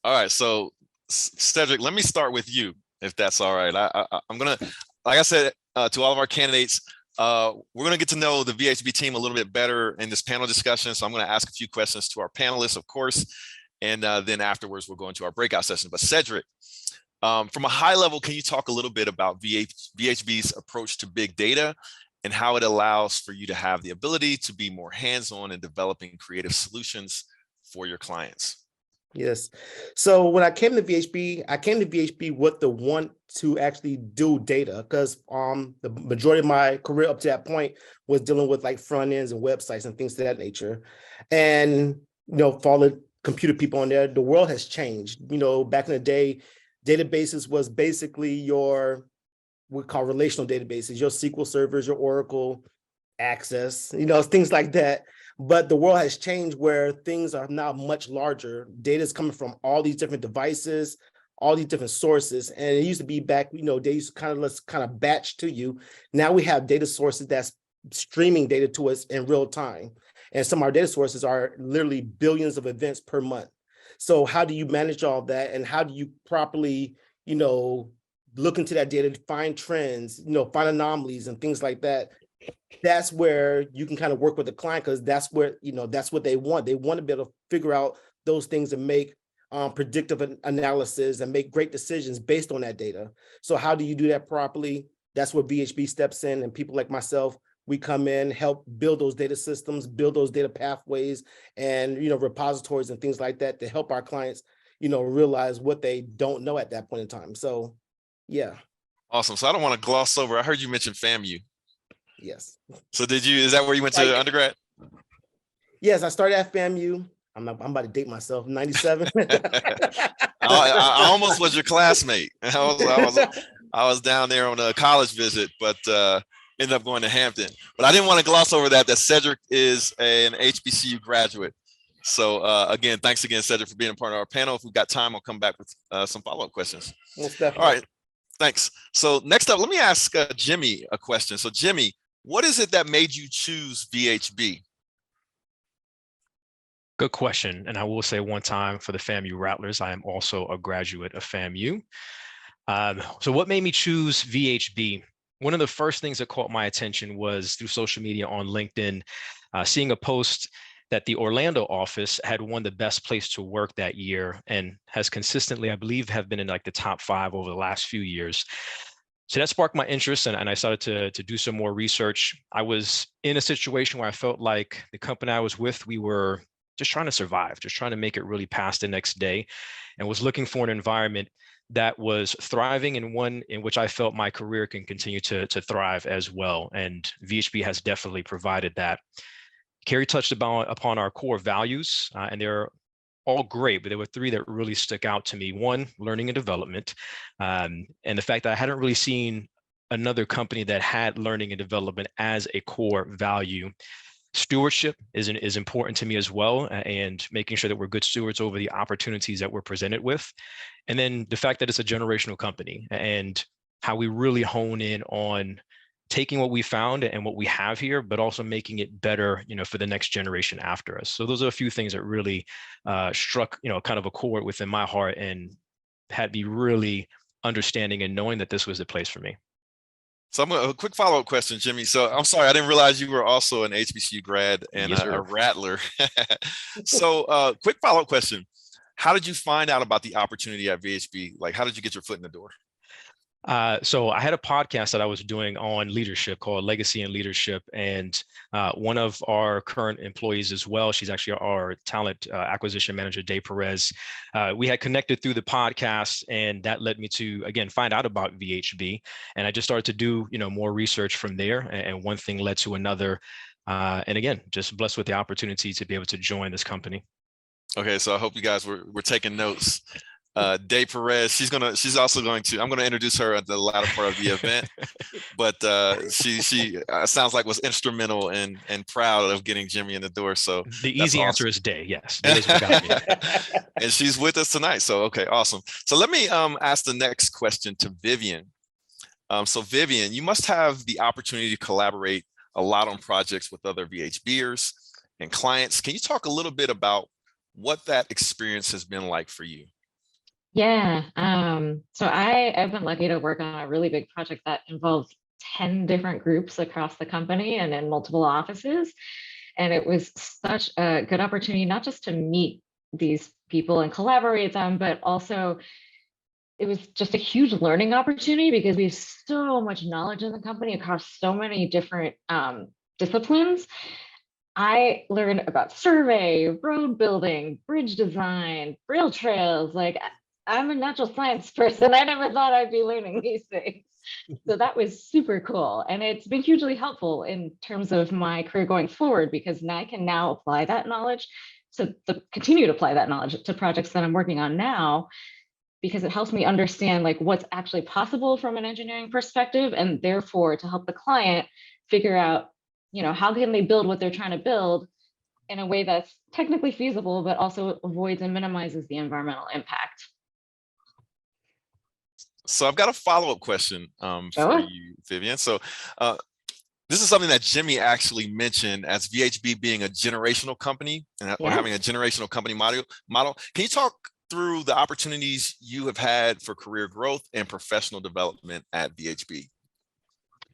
All right, so Cedric, let me start with you, if that's all right. I'm gonna, like I said, to all of our candidates, we're gonna get to know the VHB team a little bit better in this panel discussion. So I'm gonna ask a few questions to our panelists, of course, and then afterwards we'll go into our breakout session. But Cedric, from a high level, can you talk a little bit about VHB's approach to big data and how it allows for you to have the ability to be more hands-on in developing creative solutions for your clients? Yes. So when I came to VHB with the want to actually do data, because the majority of my career up to that point was dealing with like front ends and websites and things of that nature. And, for all the computer people on there, the world has changed. Back in the day, databases was basically we call relational databases, your SQL servers, your Oracle, Access, things like that. But the world has changed where things are now much larger. Data is coming from all these different devices, all these different sources. And it used to be back, they used to let's batch to you. Now we have data sources that's streaming data to us in real time. And some of our data sources are literally billions of events per month. So how do you manage all that? And how do you properly, look into that data, find trends, find anomalies and things like that. That's where you can kind of work with the client, because that's where, that's what they want. They want to be able to figure out those things and make predictive analysis and make great decisions based on that data. So how do you do that properly? That's where VHB steps in, and people like myself, we come in, help build those data systems, build those data pathways and, repositories and things like that to help our clients, realize what they don't know at that point in time. So, yeah. Awesome. So I don't want to gloss over. I heard you mention FAMU. Yes. So is that where you went to undergrad? Yes, I started at FAMU. I'm about to date myself, 97. I almost was your classmate. I was down there on a college visit, but ended up going to Hampton. But I didn't want to gloss over that Cedric is an HBCU graduate. So again, thanks again, Cedric, for being a part of our panel. If we've got time, I'll come back with some follow-up questions. Most All definitely. right, thanks. So next up, let me ask Jimmy a question. So Jimmy, what is it that made you choose VHB? Good question. And I will say one time for the FAMU Rattlers, I am also a graduate of FAMU. So what made me choose VHB? One of the first things that caught my attention was through social media on LinkedIn, seeing a post that the Orlando office had won the best place to work that year and has consistently, I believe, have been in like the top 5 over the last few years. So that sparked my interest, and I started to do some more research. I was in a situation where I felt like the company I was with, we were just trying to survive, just trying to make it really past the next day, and was looking for an environment that was thriving and one in which I felt my career can continue to thrive as well. And VHB has definitely provided that. Carrie touched upon our core values, and they're all great, but there were 3 that really stuck out to me. One, learning and development, and the fact that I hadn't really seen another company that had learning and development as a core value. Stewardship is important to me as well, and making sure that we're good stewards over the opportunities that we're presented with. And then the fact that it's a generational company and how we really hone in on taking what we found and what we have here, but also making it better, for the next generation after us. So those are a few things that really struck, kind of a chord within my heart and had me really understanding and knowing that this was the place for me. So a quick follow-up question, Jimmy. So I'm sorry, I didn't realize you were also an HBCU grad and Yes, a Rattler. So quick follow-up question. How did you find out about the opportunity at VHB? Like, how did you get your foot in the door? So I had a podcast that I was doing on leadership called Legacy and Leadership. And one of our current employees as well, she's actually our talent acquisition manager, Day Perez. We had connected through the podcast, and that led me to, again, find out about VHB. And I just started to do, more research from there. And one thing led to another. And again, just blessed with the opportunity to be able to join this company. Okay, so I hope you guys were taking notes. Day Perez, she's also going to, I'm going to introduce her at the latter part of the event, but she sounds like was instrumental and proud of getting Jimmy in the door. So the easy answer is Day. Yes. That is what got me. And she's with us tonight. So, okay, awesome. So let me ask the next question to Vivian. So Vivian, you must have the opportunity to collaborate a lot on projects with other VHBers and clients. Can you talk a little bit about what that experience has been like for you? Yeah. So I've been lucky to work on a really big project that involves 10 different groups across the company and in multiple offices. And it was such a good opportunity, not just to meet these people and collaborate with them, but also it was just a huge learning opportunity because we have so much knowledge in the company across so many different disciplines. I learned about survey, road building, bridge design, rail trails. Like, I'm a natural science person. I never thought I'd be learning these things. So that was super cool. And it's been hugely helpful in terms of my career going forward, because now I can now apply that knowledge to continue to apply that knowledge to projects that I'm working on now, because it helps me understand like what's actually possible from an engineering perspective, and therefore to help the client figure out, how can they build what they're trying to build in a way that's technically feasible, but also avoids and minimizes the environmental impact. So I've got a follow-up question for you, Vivian. So this is something that Jimmy actually mentioned as VHB being a generational company and or having a generational company model. Can you talk through the opportunities you have had for career growth and professional development at VHB.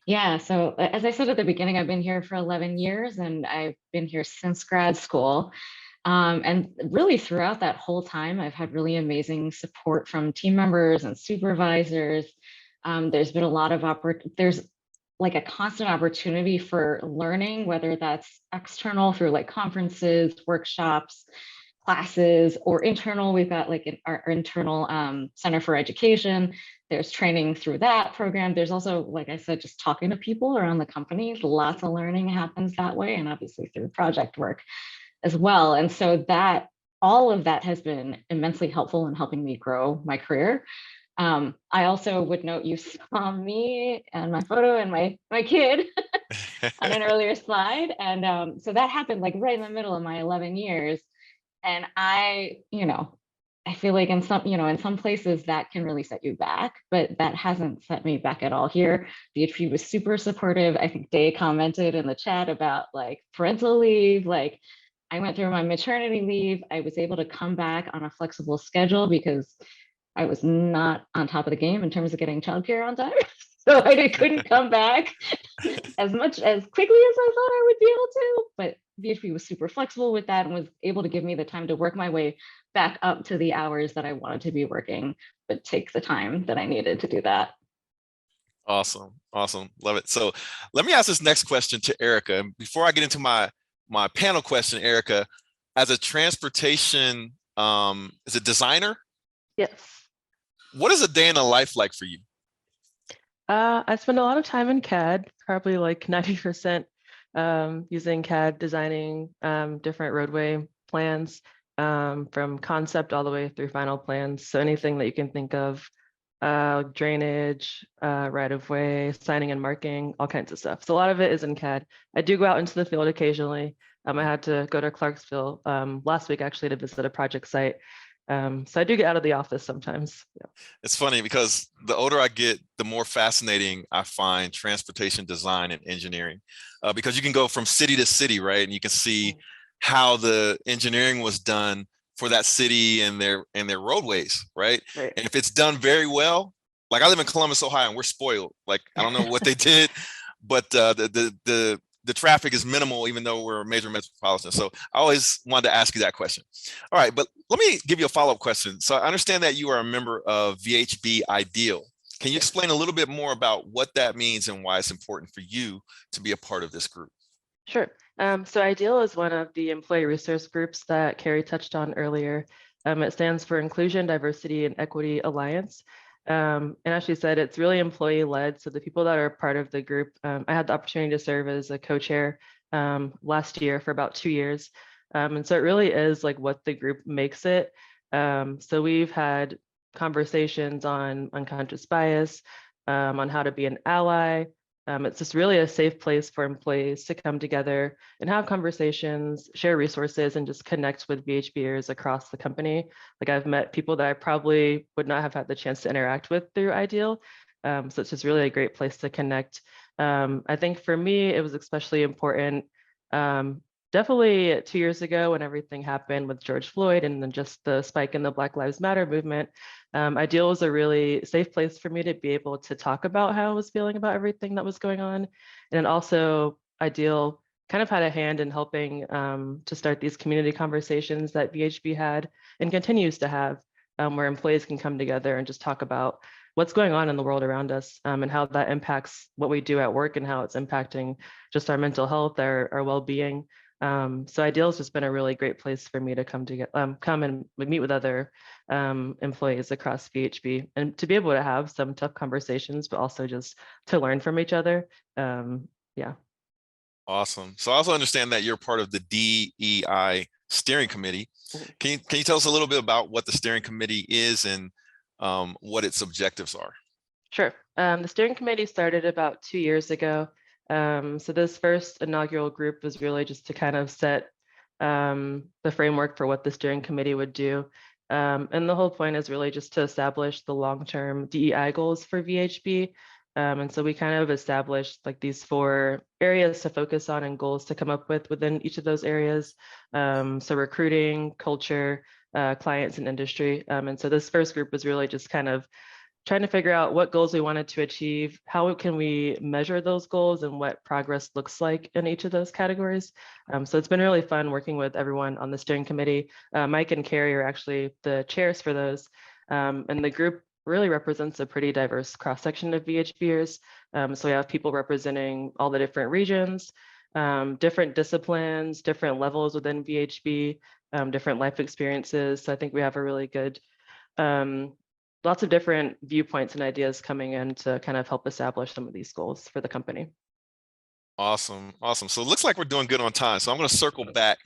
Yeah, so as I said at the beginning, I've been here for 11 years and I've been here since grad school. And really throughout that whole time, I've had really amazing support from team members and supervisors. There's been a lot of there's like a constant opportunity for learning, whether that's external through like conferences, workshops, classes, or internal. We've got like our internal Center for Education. There's training through that program. There's also, like I said, just talking to people around the company. Lots of learning happens that way, and obviously through project work as well. And so that all of that has been immensely helpful in helping me grow my career. I also would note you saw me and my photo and my kid on an earlier slide. And so that happened like right in the middle of my 11 years. And I feel like in some places that can really set you back, but that hasn't set me back at all here. VHB was super supportive. I think Day commented in the chat about like parental leave. Like I went through my maternity leave. I was able to come back on a flexible schedule because I was not on top of the game in terms of getting childcare on time. So I couldn't come back as quickly as I thought I would be able to. But VHB was super flexible with that and was able to give me the time to work my way back up to the hours that I wanted to be working, but take the time that I needed to do that. Awesome. Awesome. Love it. So let me ask this next question to Erica. And before I get into my panel question, Erica, as a transportation, as a designer? Yes. What is a day in the life like for you? I spend a lot of time in CAD, probably like 90% using CAD, designing different roadway plans from concept all the way through final plans. So anything that you can think of, drainage, right of way, signing and marking, all kinds of stuff. So a lot of it is in CAD. I do go out into the field occasionally. I had to go to Clarksville last week actually to visit a project site. So I do get out of the office sometimes. Yeah. It's funny because the older I get, the more fascinating I find transportation design and engineering, because you can go from city to city, right? And you can see how the engineering was done for that city and their roadways, right? Right. And if it's done very well, like I live in Columbus, Ohio, and we're spoiled. Like I don't know what they did, but the traffic is minimal, even though we're a major metropolitan. So I always wanted to ask you that question. All right, but let me give you a follow-up question. So I understand that you are a member of VHB Ideal. Can you explain a little bit more about what that means and why it's important for you to be a part of this group? Sure. So Ideal is one of the employee resource groups that Carrie touched on earlier. It stands for Inclusion, Diversity, and Equity Alliance. And as she said, it's really employee-led. So the people that are part of the group, I had the opportunity to serve as a co-chair last year for about 2 years. And so it really is like what the group makes it. So we've had conversations on unconscious bias, on how to be an ally. It's just really a safe place for employees to come together and have conversations, share resources, and just connect with VHBers across the company. Like I've met people that I probably would not have had the chance to interact with through Ideal. So it's just really a great place to connect. I think for me, it was especially important. Definitely 2 years ago when everything happened with George Floyd and then just the spike in the Black Lives Matter movement, Ideal was a really safe place for me to be able to talk about how I was feeling about everything that was going on. And also Ideal kind of had a hand in helping to start these community conversations that VHB had and continues to have, where employees can come together and just talk about what's going on in the world around us and how that impacts what we do at work and how it's impacting just our mental health, our well-being. So Ideal has just been a really great place for me to come and meet with other employees across VHB and to be able to have some tough conversations, but also just to learn from each other. Yeah. Awesome. So I also understand that you're part of the DEI steering committee. Can you tell us a little bit about what the steering committee is and what its objectives are? Sure. The steering committee started about 2 years ago. So this first inaugural group was really just to kind of set the framework for what the steering committee would do. And the whole point is really just to establish the long-term DEI goals for VHB. And so we kind of established like these 4 areas to focus on and goals to come up with within each of those areas. So recruiting, culture, clients and industry. And so this first group was really just kind of trying to figure out what goals we wanted to achieve, how can we measure those goals, and what progress looks like in each of those categories. So it's been really fun working with everyone on the steering committee. Mike and Carrie are actually the chairs for those. And the group really represents a pretty diverse cross-section of VHBers. So we have people representing all the different regions, different disciplines, different levels within VHB, different life experiences. So I think we have a really good, lots of different viewpoints and ideas coming in to kind of help establish some of these goals for the company. Awesome. Awesome. So it looks like we're doing good on time. So I'm going to circle back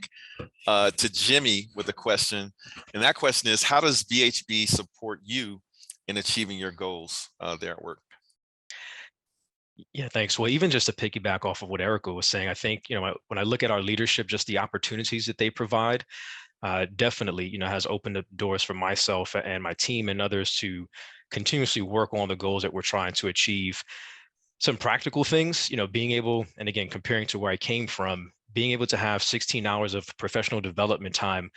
to Jimmy with a question. And that question is, how does VHB support you in achieving your goals there at work? Yeah, thanks. Well, even just to piggyback off of what Erica was saying, I think, when I look at our leadership, just the opportunities that they provide, definitely, has opened up doors for myself and my team and others to continuously work on the goals that we're trying to achieve. Some practical things, being able, and again, comparing to where I came from, being able to have 16 hours of professional development time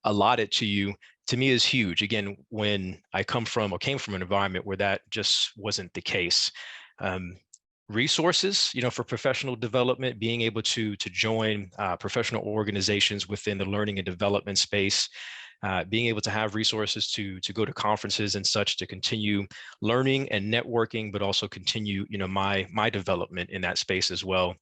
allotted to you, to me, is huge. Again, when I came from an environment where that just wasn't the case. Resources, for professional development, being able to join professional organizations within the learning and development space, being able to have resources to go to conferences and such to continue learning and networking, but also continue, my development in that space as well.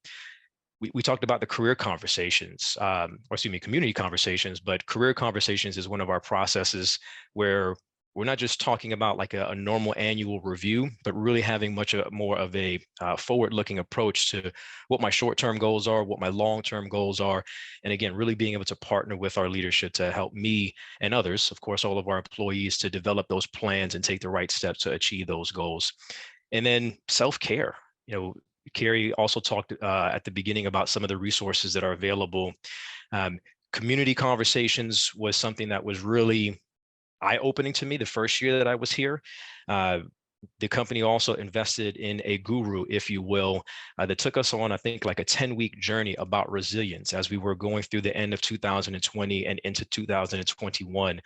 We talked about the career conversations, community conversations, but career conversations is one of our processes where we're not just talking about like a normal annual review, but really having much more of a forward-looking approach to what my short-term goals are, what my long-term goals are. And again, really being able to partner with our leadership to help me and others, of course, all of our employees, to develop those plans and take the right steps to achieve those goals. And then self-care. Carrie also talked at the beginning about some of the resources that are available. Community conversations was something that was really eye-opening to me the first year that I was here. The company also invested in a guru, if you will, that took us on, I think, like a 10-week journey about resilience as we were going through the end of 2020 and into 2021. And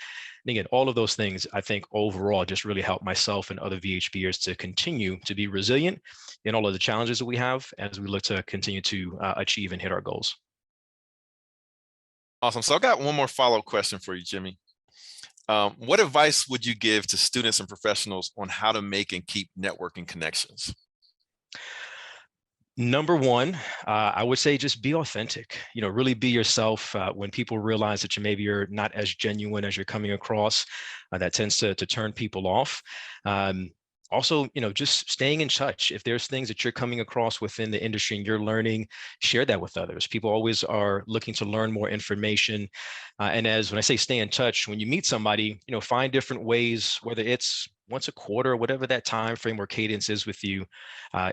again, all of those things, I think, overall just really helped myself and other VHBers to continue to be resilient in all of the challenges that we have as we look to continue to achieve and hit our goals. Awesome. So I got one more follow-up question for you, Jimmy. What advice would you give to students and professionals on how to make and keep networking connections? Number one, I would say just be authentic, really be yourself. When people realize that maybe you're not as genuine as you're coming across, that tends to turn people off. Also, just staying in touch. If there's things that you're coming across within the industry and you're learning, share that with others. People always are looking to learn more information. And when I say stay in touch, when you meet somebody, find different ways, whether it's once a quarter, whatever that time frame or cadence is with you,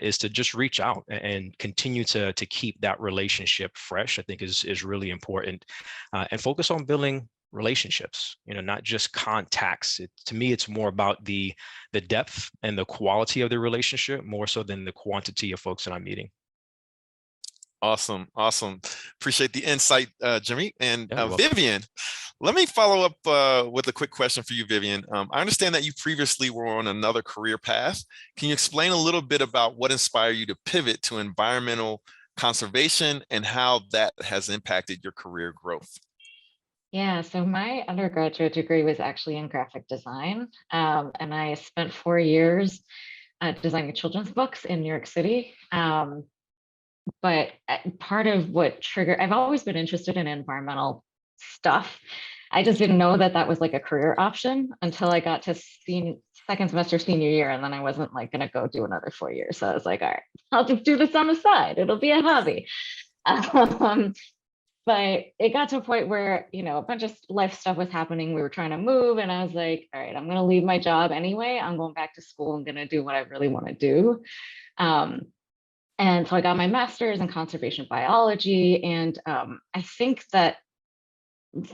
is to just reach out and continue to keep that relationship fresh, I think is really important. And focus on building relationships, not just contacts. To me, it's more about the depth and the quality of the relationship, more so than the quantity of folks that I'm meeting. Awesome. Awesome. Appreciate the insight, Jimmy. And Yeah, Vivian, let me follow up with a quick question for you, Vivian. I understand that you previously were on another career path. Can you explain a little bit about what inspired you to pivot to environmental conservation and how that has impacted your career growth? Yeah, so my undergraduate degree was actually in graphic design, and I spent 4 years designing children's books in New York City. But part of what triggered, I've always been interested in environmental stuff. I just didn't know that that was like a career option until I got to second semester senior year, and then I wasn't like going to go do another 4 years. So I was like, all right, I'll just do this on the side. It'll be a hobby. But it got to a point where, a bunch of life stuff was happening. We were trying to move, and I was like, all right, I'm going to leave my job anyway. I'm going back to school. I'm going to do what I really want to do. And so I got my master's in conservation biology. And I think that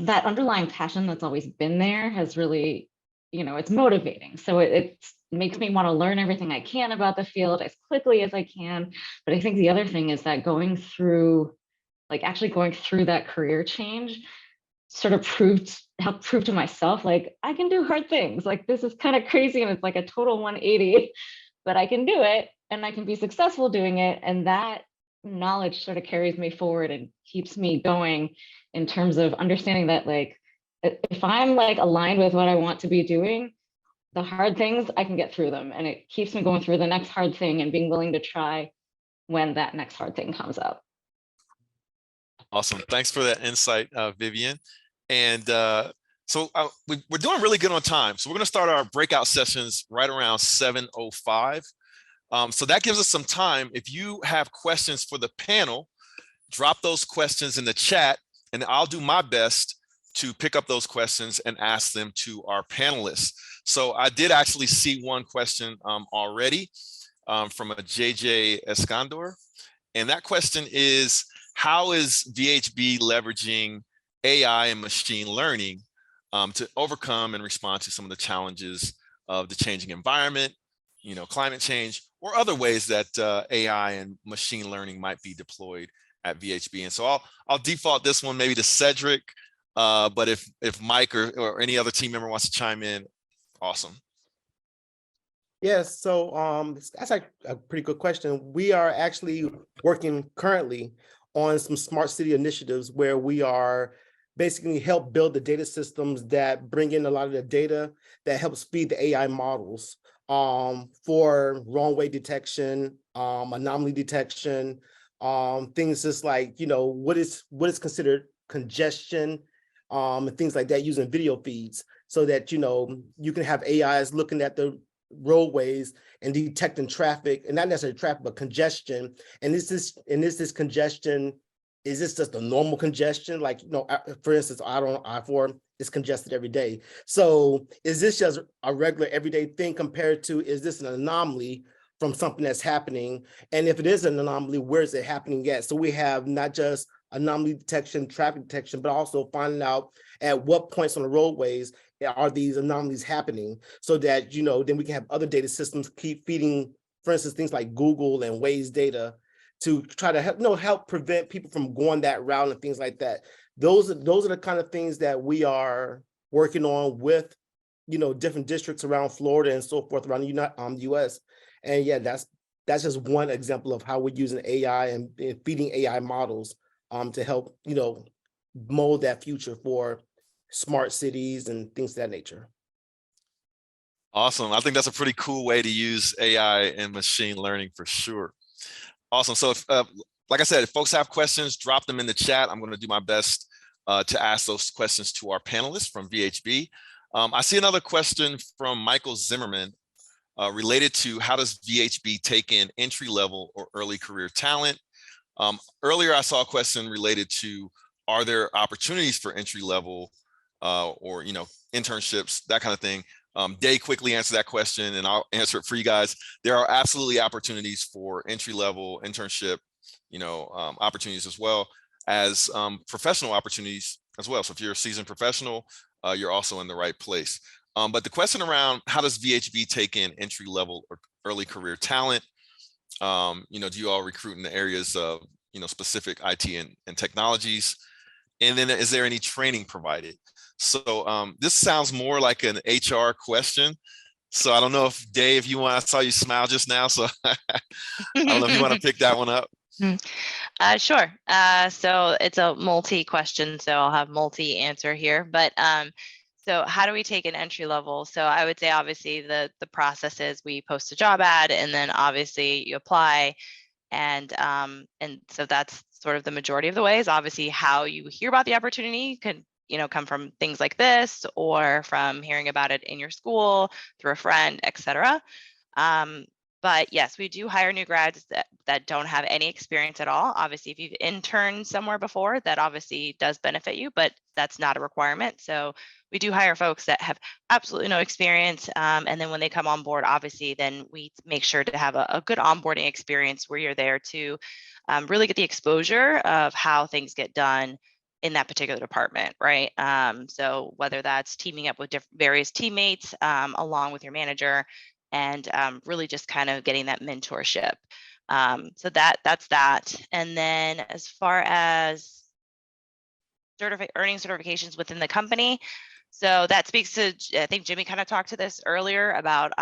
underlying passion that's always been there has really, it's motivating. So it makes me want to learn everything I can about the field as quickly as I can. But I think the other thing is that going through that career change sort of help prove to myself, like, I can do hard things. Like, this is kind of crazy and it's like a total 180, but I can do it and I can be successful doing it. And that knowledge sort of carries me forward and keeps me going in terms of understanding that, like, if I'm like aligned with what I want to be doing, the hard things, I can get through them. And it keeps me going through the next hard thing and being willing to try when that next hard thing comes up. Awesome. Thanks for that insight, Vivian. And we're doing really good on time. So we're going to start our breakout sessions right around 7:05. So that gives us some time. If you have questions for the panel, drop those questions in the chat, and I'll do my best to pick up those questions and ask them to our panelists. So I did actually see one question already from a JJ Escandor. And that question is, how is VHB leveraging AI and machine learning to overcome and respond to some of the challenges of the changing environment, climate change, or other ways that AI and machine learning might be deployed at VHB? And so I'll default this one maybe to Cedric, but if Mike or any other team member wants to chime in, awesome. Yes, so that's like a pretty good question. We are actually working currently on some smart city initiatives where we are basically help build the data systems that bring in a lot of the data that helps feed the AI models for wrong way detection, anomaly detection, things just like, what is considered congestion, and things like that, using video feeds so that, you can have AIs looking at the roadways and detecting traffic, and not necessarily traffic, but congestion. And is this congestion, is this just a normal congestion? Like, for instance, out on I-4, it's congested every day. So is this just a regular everyday thing compared to, is this an anomaly from something that's happening? And if it is an anomaly, where is it happening at? So we have not just anomaly detection, traffic detection, but also finding out at what points on the roadways are these anomalies happening, so that, then we can have other data systems keep feeding, for instance, things like Google and Waze data to try to help prevent people from going that route and things like that. Those are the kind of things that we are working on with, different districts around Florida and so forth around the US. And yeah, that's just one example of how we're using AI and feeding AI models to help, mold that future for smart cities and things of that nature. Awesome. I think that's a pretty cool way to use AI and machine learning for sure. Awesome. So if, like I said, if folks have questions, drop them in the chat. I'm going to do my best to ask those questions to our panelists from VHB. I see another question from Michael Zimmerman related to, how does VHB take in entry-level or early career talent? Earlier, I saw a question related to, are there opportunities for entry-level or internships, that kind of thing? Day quickly answer that question, and I'll answer it for you guys. There are absolutely opportunities for entry-level internship, opportunities, as well as professional opportunities as well. So if you're a seasoned professional, you're also in the right place. But the question around, how does VHB take in entry-level or early career talent? Do you all recruit in the areas of specific IT and technologies? And then is there any training provided? So this sounds more like an HR question. So I don't know if Dave, I saw you smile just now. So I don't know if you want to pick that one up. Sure. So it's a multi-question, so I'll have multi-answer here. But so how do we take an entry level? So I would say, obviously, the process is we post a job ad, and then obviously you apply. And so that's sort of the majority of the ways. Obviously, how you hear about the opportunity could come from things like this, or from hearing about it in your school, through a friend, etc. But yes, we do hire new grads that don't have any experience at all. Obviously, if you've interned somewhere before, that obviously does benefit you, but that's not a requirement. So we do hire folks that have absolutely no experience. And then when they come on board, obviously, then we make sure to have a good onboarding experience where you're there to really get the exposure of how things get done in that particular department, right? So whether that's teaming up with various teammates along with your manager, and really just kind of getting that mentorship. So that's that. And then as far as earning certifications within the company. So that speaks to, I think Jimmy kind of talked to this earlier about,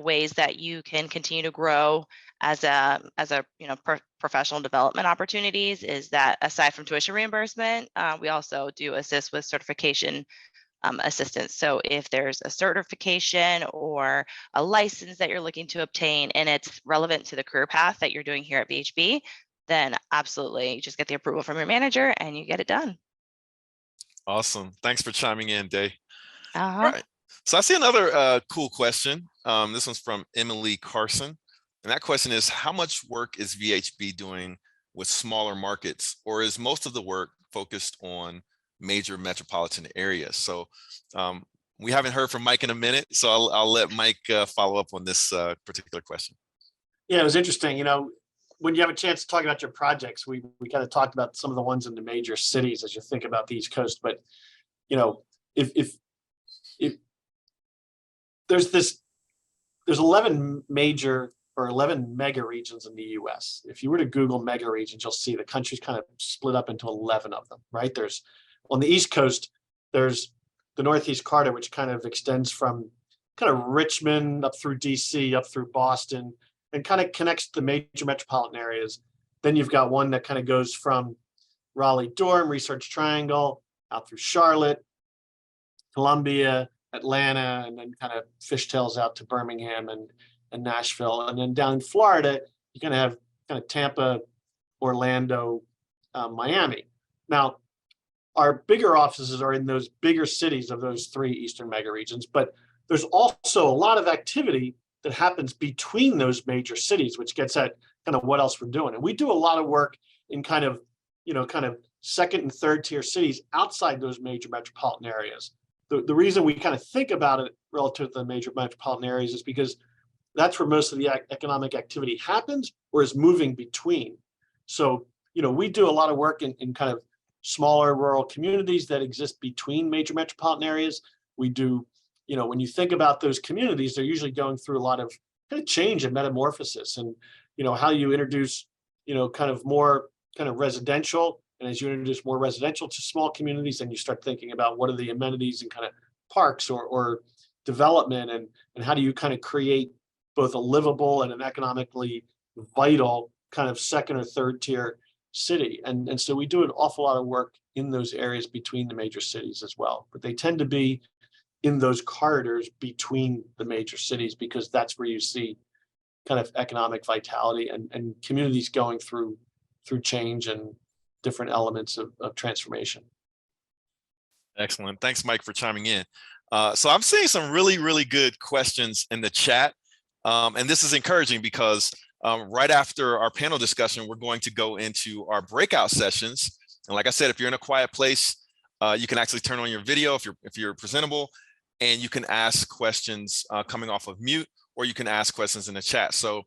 ways that you can continue to grow as a professional development opportunities. Is that aside from tuition reimbursement, we also do assist with certification assistance. So if there's a certification or a license that you're looking to obtain and it's relevant to the career path that you're doing here at VHB, then absolutely you just get the approval from your manager and you get it done. Awesome. Thanks for chiming in, Day. Uh-huh. All right. So I see another cool question. This one's from Emily Carson. And that question is, how much work is VHB doing with smaller markets, or is most of the work focused on major metropolitan areas? So we haven't heard from Mike in a minute, so I'll let Mike follow up on this particular question. Yeah, it was interesting. When you have a chance to talk about your projects, we kind of talked about some of the ones in the major cities as you think about the East Coast. But if there's 11 major or 11 mega regions in the US. If you were to Google mega regions, you'll see the country's kind of split up into 11 of them, right? There's on the East Coast, there's the Northeast Corridor, which kind of extends from kind of Richmond up through DC, up through Boston, and kind of connects the major metropolitan areas. Then you've got one that kind of goes from Raleigh-Durham, Research Triangle, out through Charlotte, Columbia, Atlanta, and then kind of fishtails out to Birmingham and Nashville. And then down in Florida, you're going to have kind of Tampa, Orlando, Miami. Now, our bigger offices are in those bigger cities of those three eastern mega regions, but there's also a lot of activity that happens between those major cities, which gets at kind of what else we're doing. And we do a lot of work in kind of second and third tier cities outside those major metropolitan areas. The reason we kind of think about it relative to the major metropolitan areas is because that's where most of the economic activity happens or is moving between. So, we do a lot of work in kind of smaller rural communities that exist between major metropolitan areas. We do, when you think about those communities, they're usually going through a lot of kind of change and metamorphosis, and, how you introduce, kind of more kind of residential. And as you introduce more residential to small communities, then you start thinking about what are the amenities and kind of parks or development, and how do you kind of create both a livable and an economically vital kind of second or third tier city. And so we do an awful lot of work in those areas between the major cities as well. But they tend to be in those corridors between the major cities because that's where you see kind of economic vitality and communities going through change and different elements of transformation. Excellent. Thanks, Mike, for chiming in. So I'm seeing some really, really good questions in the chat. And this is encouraging because right after our panel discussion, we're going to go into our breakout sessions. And like I said, if you're in a quiet place, you can actually turn on your video if you're presentable, and you can ask questions coming off of mute, or you can ask questions in the chat. So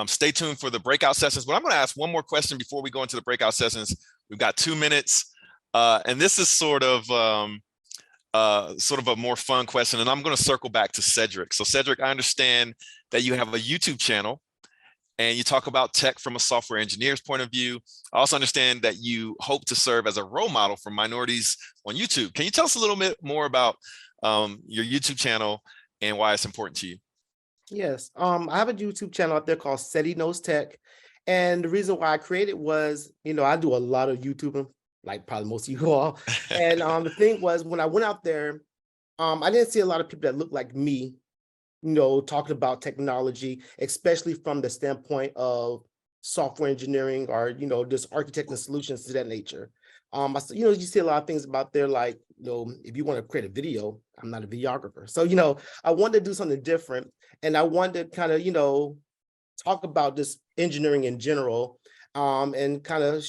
stay tuned for the breakout sessions. But I'm going to ask one more question before we go into the breakout sessions. We've got 2 minutes, and this is sort of a more fun question, and I'm going to circle back to Cedric. So Cedric, I understand that you have a YouTube channel and you talk about tech from a software engineer's point of view. I also understand that you hope to serve as a role model for minorities on YouTube. Can you tell us a little bit more about your YouTube channel and why it's important to you? Yes, I have a YouTube channel out there called SETI Knows Tech. And the reason why I created was, I do a lot of YouTubing, like probably most of you all. And the thing was, when I went out there, I didn't see a lot of people that looked like me, talking about technology, especially from the standpoint of software engineering or, just architecting solutions to that nature. You see a lot of things about there, like, if you want to create a video, I'm not a videographer. So, I wanted to do something different, and I wanted to kind of, talk about this engineering in general, and kind of,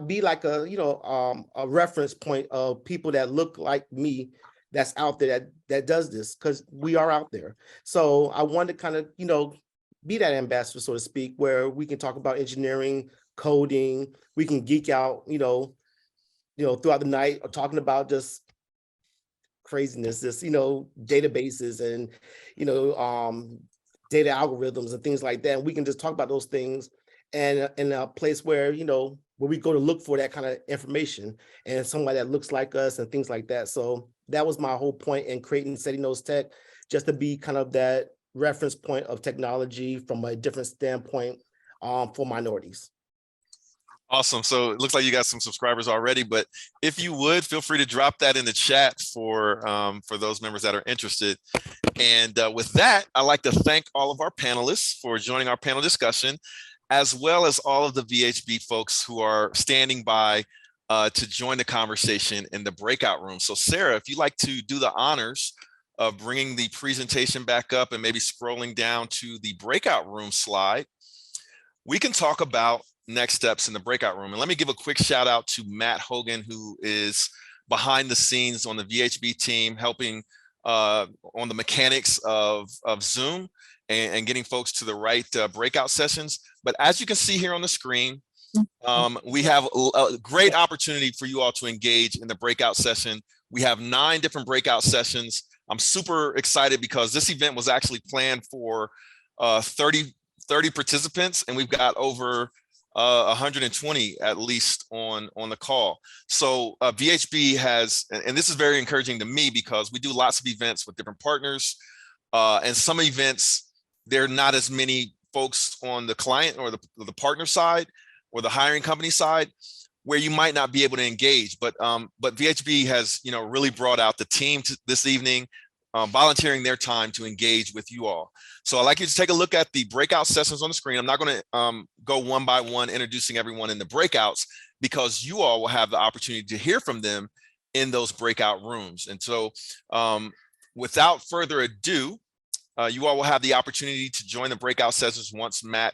be like a reference point of people that look like me that's out there that does this, because we are out there. So I wanted to kind of, be that ambassador, so to speak, where we can talk about engineering, coding, we can geek out, throughout the night, or talking about just craziness, this, databases and, data algorithms and things like that. And we can just talk about those things and in a place where, where we go to look for that kind of information and somebody that looks like us and things like that. So that was my whole point in creating Setting Those Tech, just to be kind of that reference point of technology from a different standpoint for minorities. Awesome. So it looks like you got some subscribers already, but if you would, feel free to drop that in the chat for those members that are interested. And with that, I'd like to thank all of our panelists for joining our panel discussion, as well as all of the VHB folks who are standing by to join the conversation in the breakout room. So Sarah, if you'd like to do the honors of bringing the presentation back up and maybe scrolling down to the breakout room slide, we can talk about next steps in the breakout room. And let me give a quick shout out to Matt Hogan, who is behind the scenes on the VHB team, helping on the mechanics of Zoom and getting folks to the right breakout sessions. But as you can see here on the screen, we have a great opportunity for you all to engage in the breakout session. We have 9 different breakout sessions. I'm super excited because this event was actually planned for 30 participants, and we've got over 120 at least on the call. So VHB has, and this is very encouraging to me because we do lots of events with different partners, and some events, there are not as many folks on the client or the partner side or the hiring company side where you might not be able to engage. But VHB has really brought out the team this evening, volunteering their time to engage with you all. So I'd like you to take a look at the breakout sessions on the screen. I'm not going to go one by one introducing everyone in the breakouts, because you all will have the opportunity to hear from them in those breakout rooms. And so without further ado, you all will have the opportunity to join the breakout sessions once Matt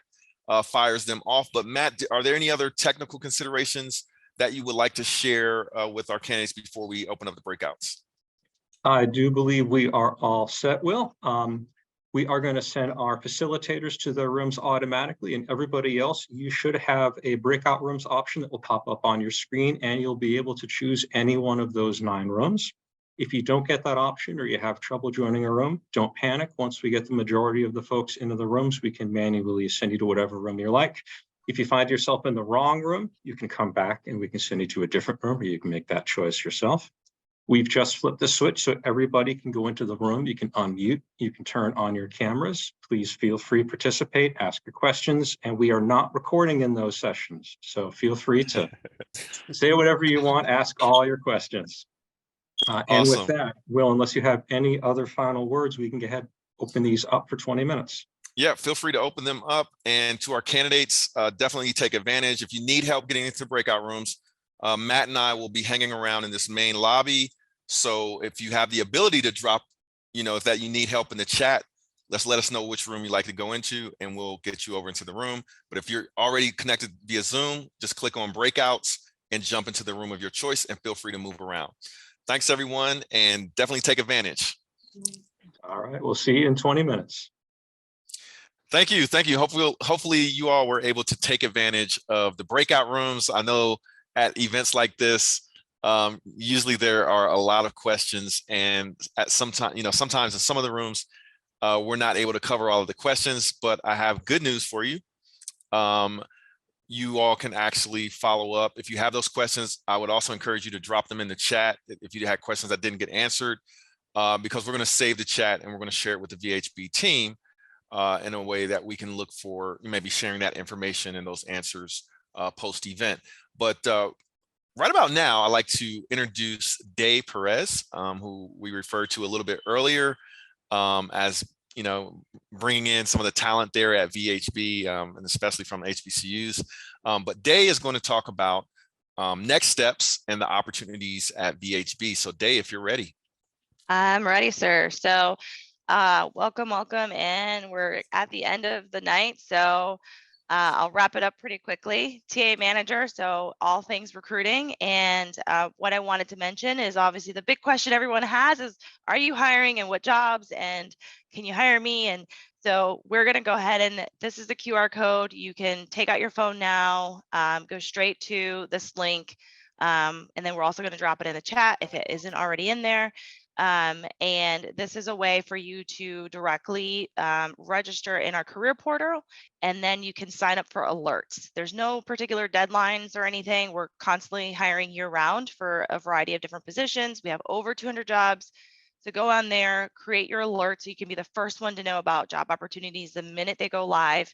fires them off. But Matt, are there any other technical considerations that you would like to share with our candidates before we open up the breakouts? I do believe we are all set, Will. We are going to send our facilitators to their rooms automatically, and everybody else, you should have a breakout rooms option that will pop up on your screen, and you'll be able to choose any one of those 9 rooms. If you don't get that option or you have trouble joining a room, don't panic. Once we get the majority of the folks into the rooms, we can manually send you to whatever room you like. If you find yourself in the wrong room, you can come back and we can send you to a different room, or you can make that choice yourself. We've just flipped the switch so everybody can go into the room. You can unmute, you can turn on your cameras. Please feel free to participate, ask your questions, and we are not recording in those sessions. So feel free to say whatever you want, ask all your questions. And with that, Will, unless you have any other final words, we can go ahead, open these up for 20 minutes. Yeah, feel free to open them up. And to our candidates, definitely take advantage. If you need help getting into the breakout rooms, Matt and I will be hanging around in this main lobby. So if you have the ability to drop, if that you need help in the chat, let us know which room you'd like to go into and we'll get you over into the room. But if you're already connected via Zoom, just click on breakouts and jump into the room of your choice and feel free to move around. Thanks everyone, and definitely take advantage. All right, we'll see you in 20 minutes. Thank you. Hopefully you all were able to take advantage of the breakout rooms. I know at events like this, usually there are a lot of questions, and at sometimes in some of the rooms, we're not able to cover all of the questions, but I have good news for you. You all can actually follow up. If you have those questions, I would also encourage you to drop them in the chat if you had questions that didn't get answered, because we're going to save the chat and we're going to share it with the VHB team in a way that we can look for maybe sharing that information and those answers post-event. But right about now, I'd like to introduce Day Perez, who we referred to a little bit earlier as bringing in some of the talent there at VHB, and especially from HBCUs. But Day is going to talk about next steps and the opportunities at VHB. So Day, if you're ready. I'm ready, sir. So welcome. And we're at the end of the night. So I'll wrap it up pretty quickly. TA manager, so all things recruiting. And what I wanted to mention is obviously the big question everyone has is, are you hiring and what jobs? And can you hire me? And so we're going to go ahead, and this is the QR code. You can take out your phone now, go straight to this link. And then we're also going to drop it in the chat if it isn't already in there. And this is a way for you to directly register in our career portal, and then you can sign up for alerts. There's no particular deadlines or anything. We're constantly hiring year round for a variety of different positions. We have over 200 jobs. So go on there, create your alert so you can be the first one to know about job opportunities the minute they go live.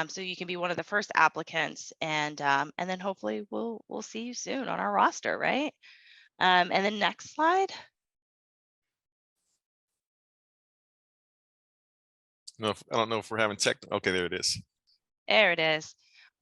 So you can be one of the first applicants, and then hopefully we'll see you soon on our roster, right? And then next slide. No, I don't know if we're having tech. Okay, there it is. There it is.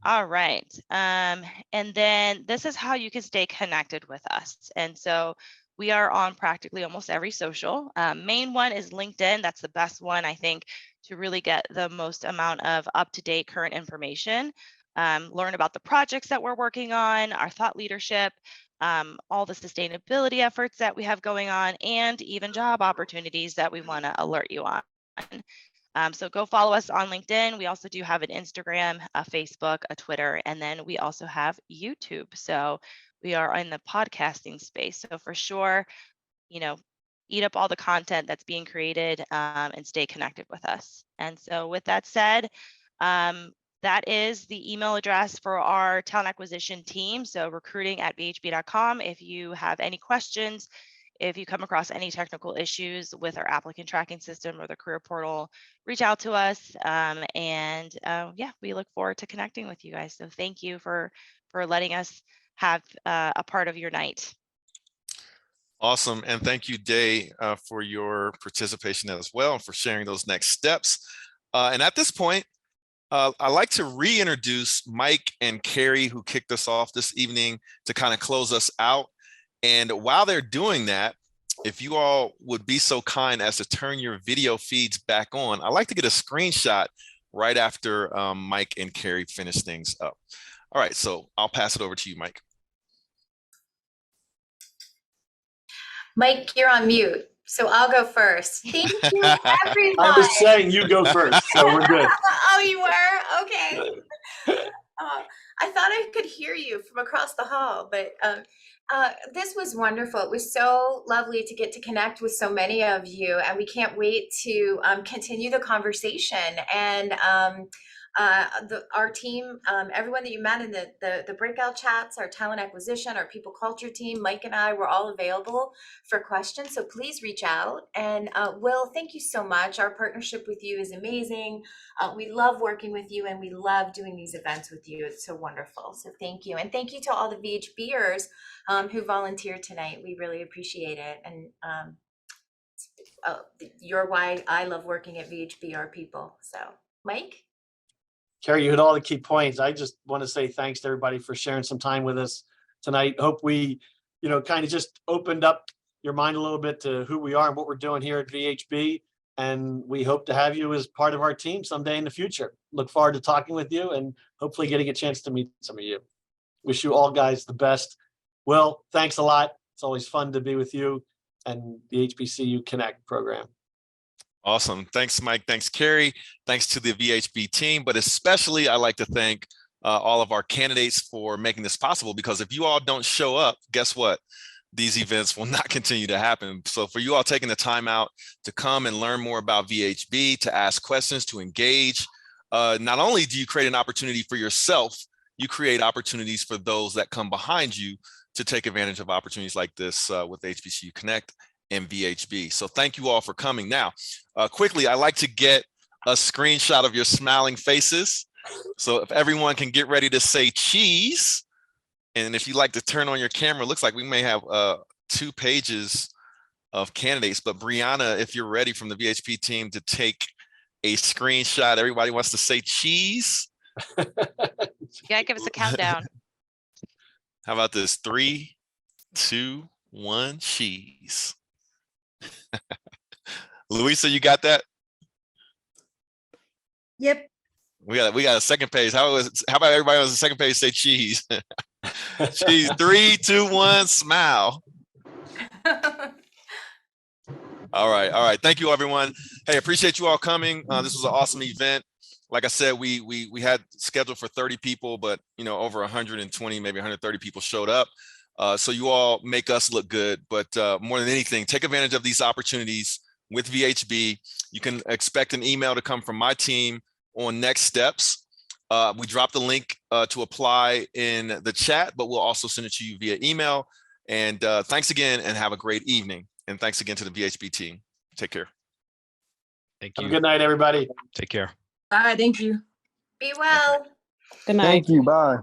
All right. And then this is how you can stay connected with us. And so we are on practically almost every social. Main one is LinkedIn. That's the best one, I think, to really get the most amount of up-to-date current information. Learn about the projects that we're working on, our thought leadership, all the sustainability efforts that we have going on, and even job opportunities that we want to alert you on. So go follow us on LinkedIn. We also do have an Instagram, a Facebook, a Twitter, and then we also have YouTube. So we are in the podcasting space. So for sure, eat up all the content that's being created and stay connected with us. And so with that said, that is the email address for our talent acquisition team. So recruiting@vhb.com. If you have any questions, if you come across any technical issues with our applicant tracking system or the career portal, reach out to us. Yeah, we look forward to connecting with you guys. So thank you for letting us have a part of your night. Awesome. And thank you, Day, for your participation as well and for sharing those next steps. And at this point, I'd like to reintroduce Mike and Carrie, who kicked us off this evening, to kind of close us out. And while they're doing that, if you all would be so kind as to turn your video feeds back on, I'd like to get a screenshot right after Mike and Carrie finish things up. All right, so I'll pass it over to you, Mike. Mike, you're on mute, so I'll go first. Thank you, everyone. I was saying you go first, so we're good. Oh, you were? Okay. I thought I could hear you from across the hall, but this was wonderful. It was so lovely to get to connect with so many of you, and we can't wait to continue the conversation. And our team, everyone that you met in the breakout chats, our talent acquisition, our people culture team, Mike and I were all available for questions. So please reach out. And Will, thank you so much. Our partnership with you is amazing. We love working with you, and we love doing these events with you. It's so wonderful. So thank you. And thank you to all the VHBers who volunteered tonight. We really appreciate it. And you're why I love working at VHB, our people. So Mike? Carrie, you hit all the key points. I just want to say thanks to everybody for sharing some time with us tonight. Hope we, kind of just opened up your mind a little bit to who we are and what we're doing here at VHB. And we hope to have you as part of our team someday in the future. Look forward to talking with you and hopefully getting a chance to meet some of you. Wish you all guys the best. Will, thanks a lot. It's always fun to be with you and the HBCU Connect program. Awesome. Thanks, Mike. Thanks, Carrie. Thanks to the VHB team, but especially I'd like to thank all of our candidates for making this possible, because if you all don't show up, guess what? These events will not continue to happen. So for you all taking the time out to come and learn more about VHB, to ask questions, to engage, not only do you create an opportunity for yourself, you create opportunities for those that come behind you to take advantage of opportunities like this with HBCU Connect and VHB. So thank you all for coming. Now, quickly, I'd like to get a screenshot of your smiling faces. So if everyone can get ready to say cheese, and if you like to turn on your camera, it looks like we may have 2 pages of candidates, but Brianna, if you're ready from the VHB team to take a screenshot, everybody wants to say cheese. You gotta give us a countdown. How about this? 3, 2, 1, cheese. Louisa, you got that? Yep. We got a second page. How about everybody on the second page say cheese? Cheese. 3, 2, 1, smile. All right. Thank you, everyone. Hey, appreciate you all coming. This was an awesome event. Like I said, we had scheduled for 30 people, but over 120, maybe 130 people showed up. So you all make us look good, but more than anything, take advantage of these opportunities with VHB. You can expect an email to come from my team on next steps. We dropped the link to apply in the chat, but we'll also send it to you via email. And thanks again, and have a great evening. And thanks again to the VHB team. Take care. Thank Have a you. good night, everybody. Take care. Bye, thank you. Be well. Good night. Thank you, bye.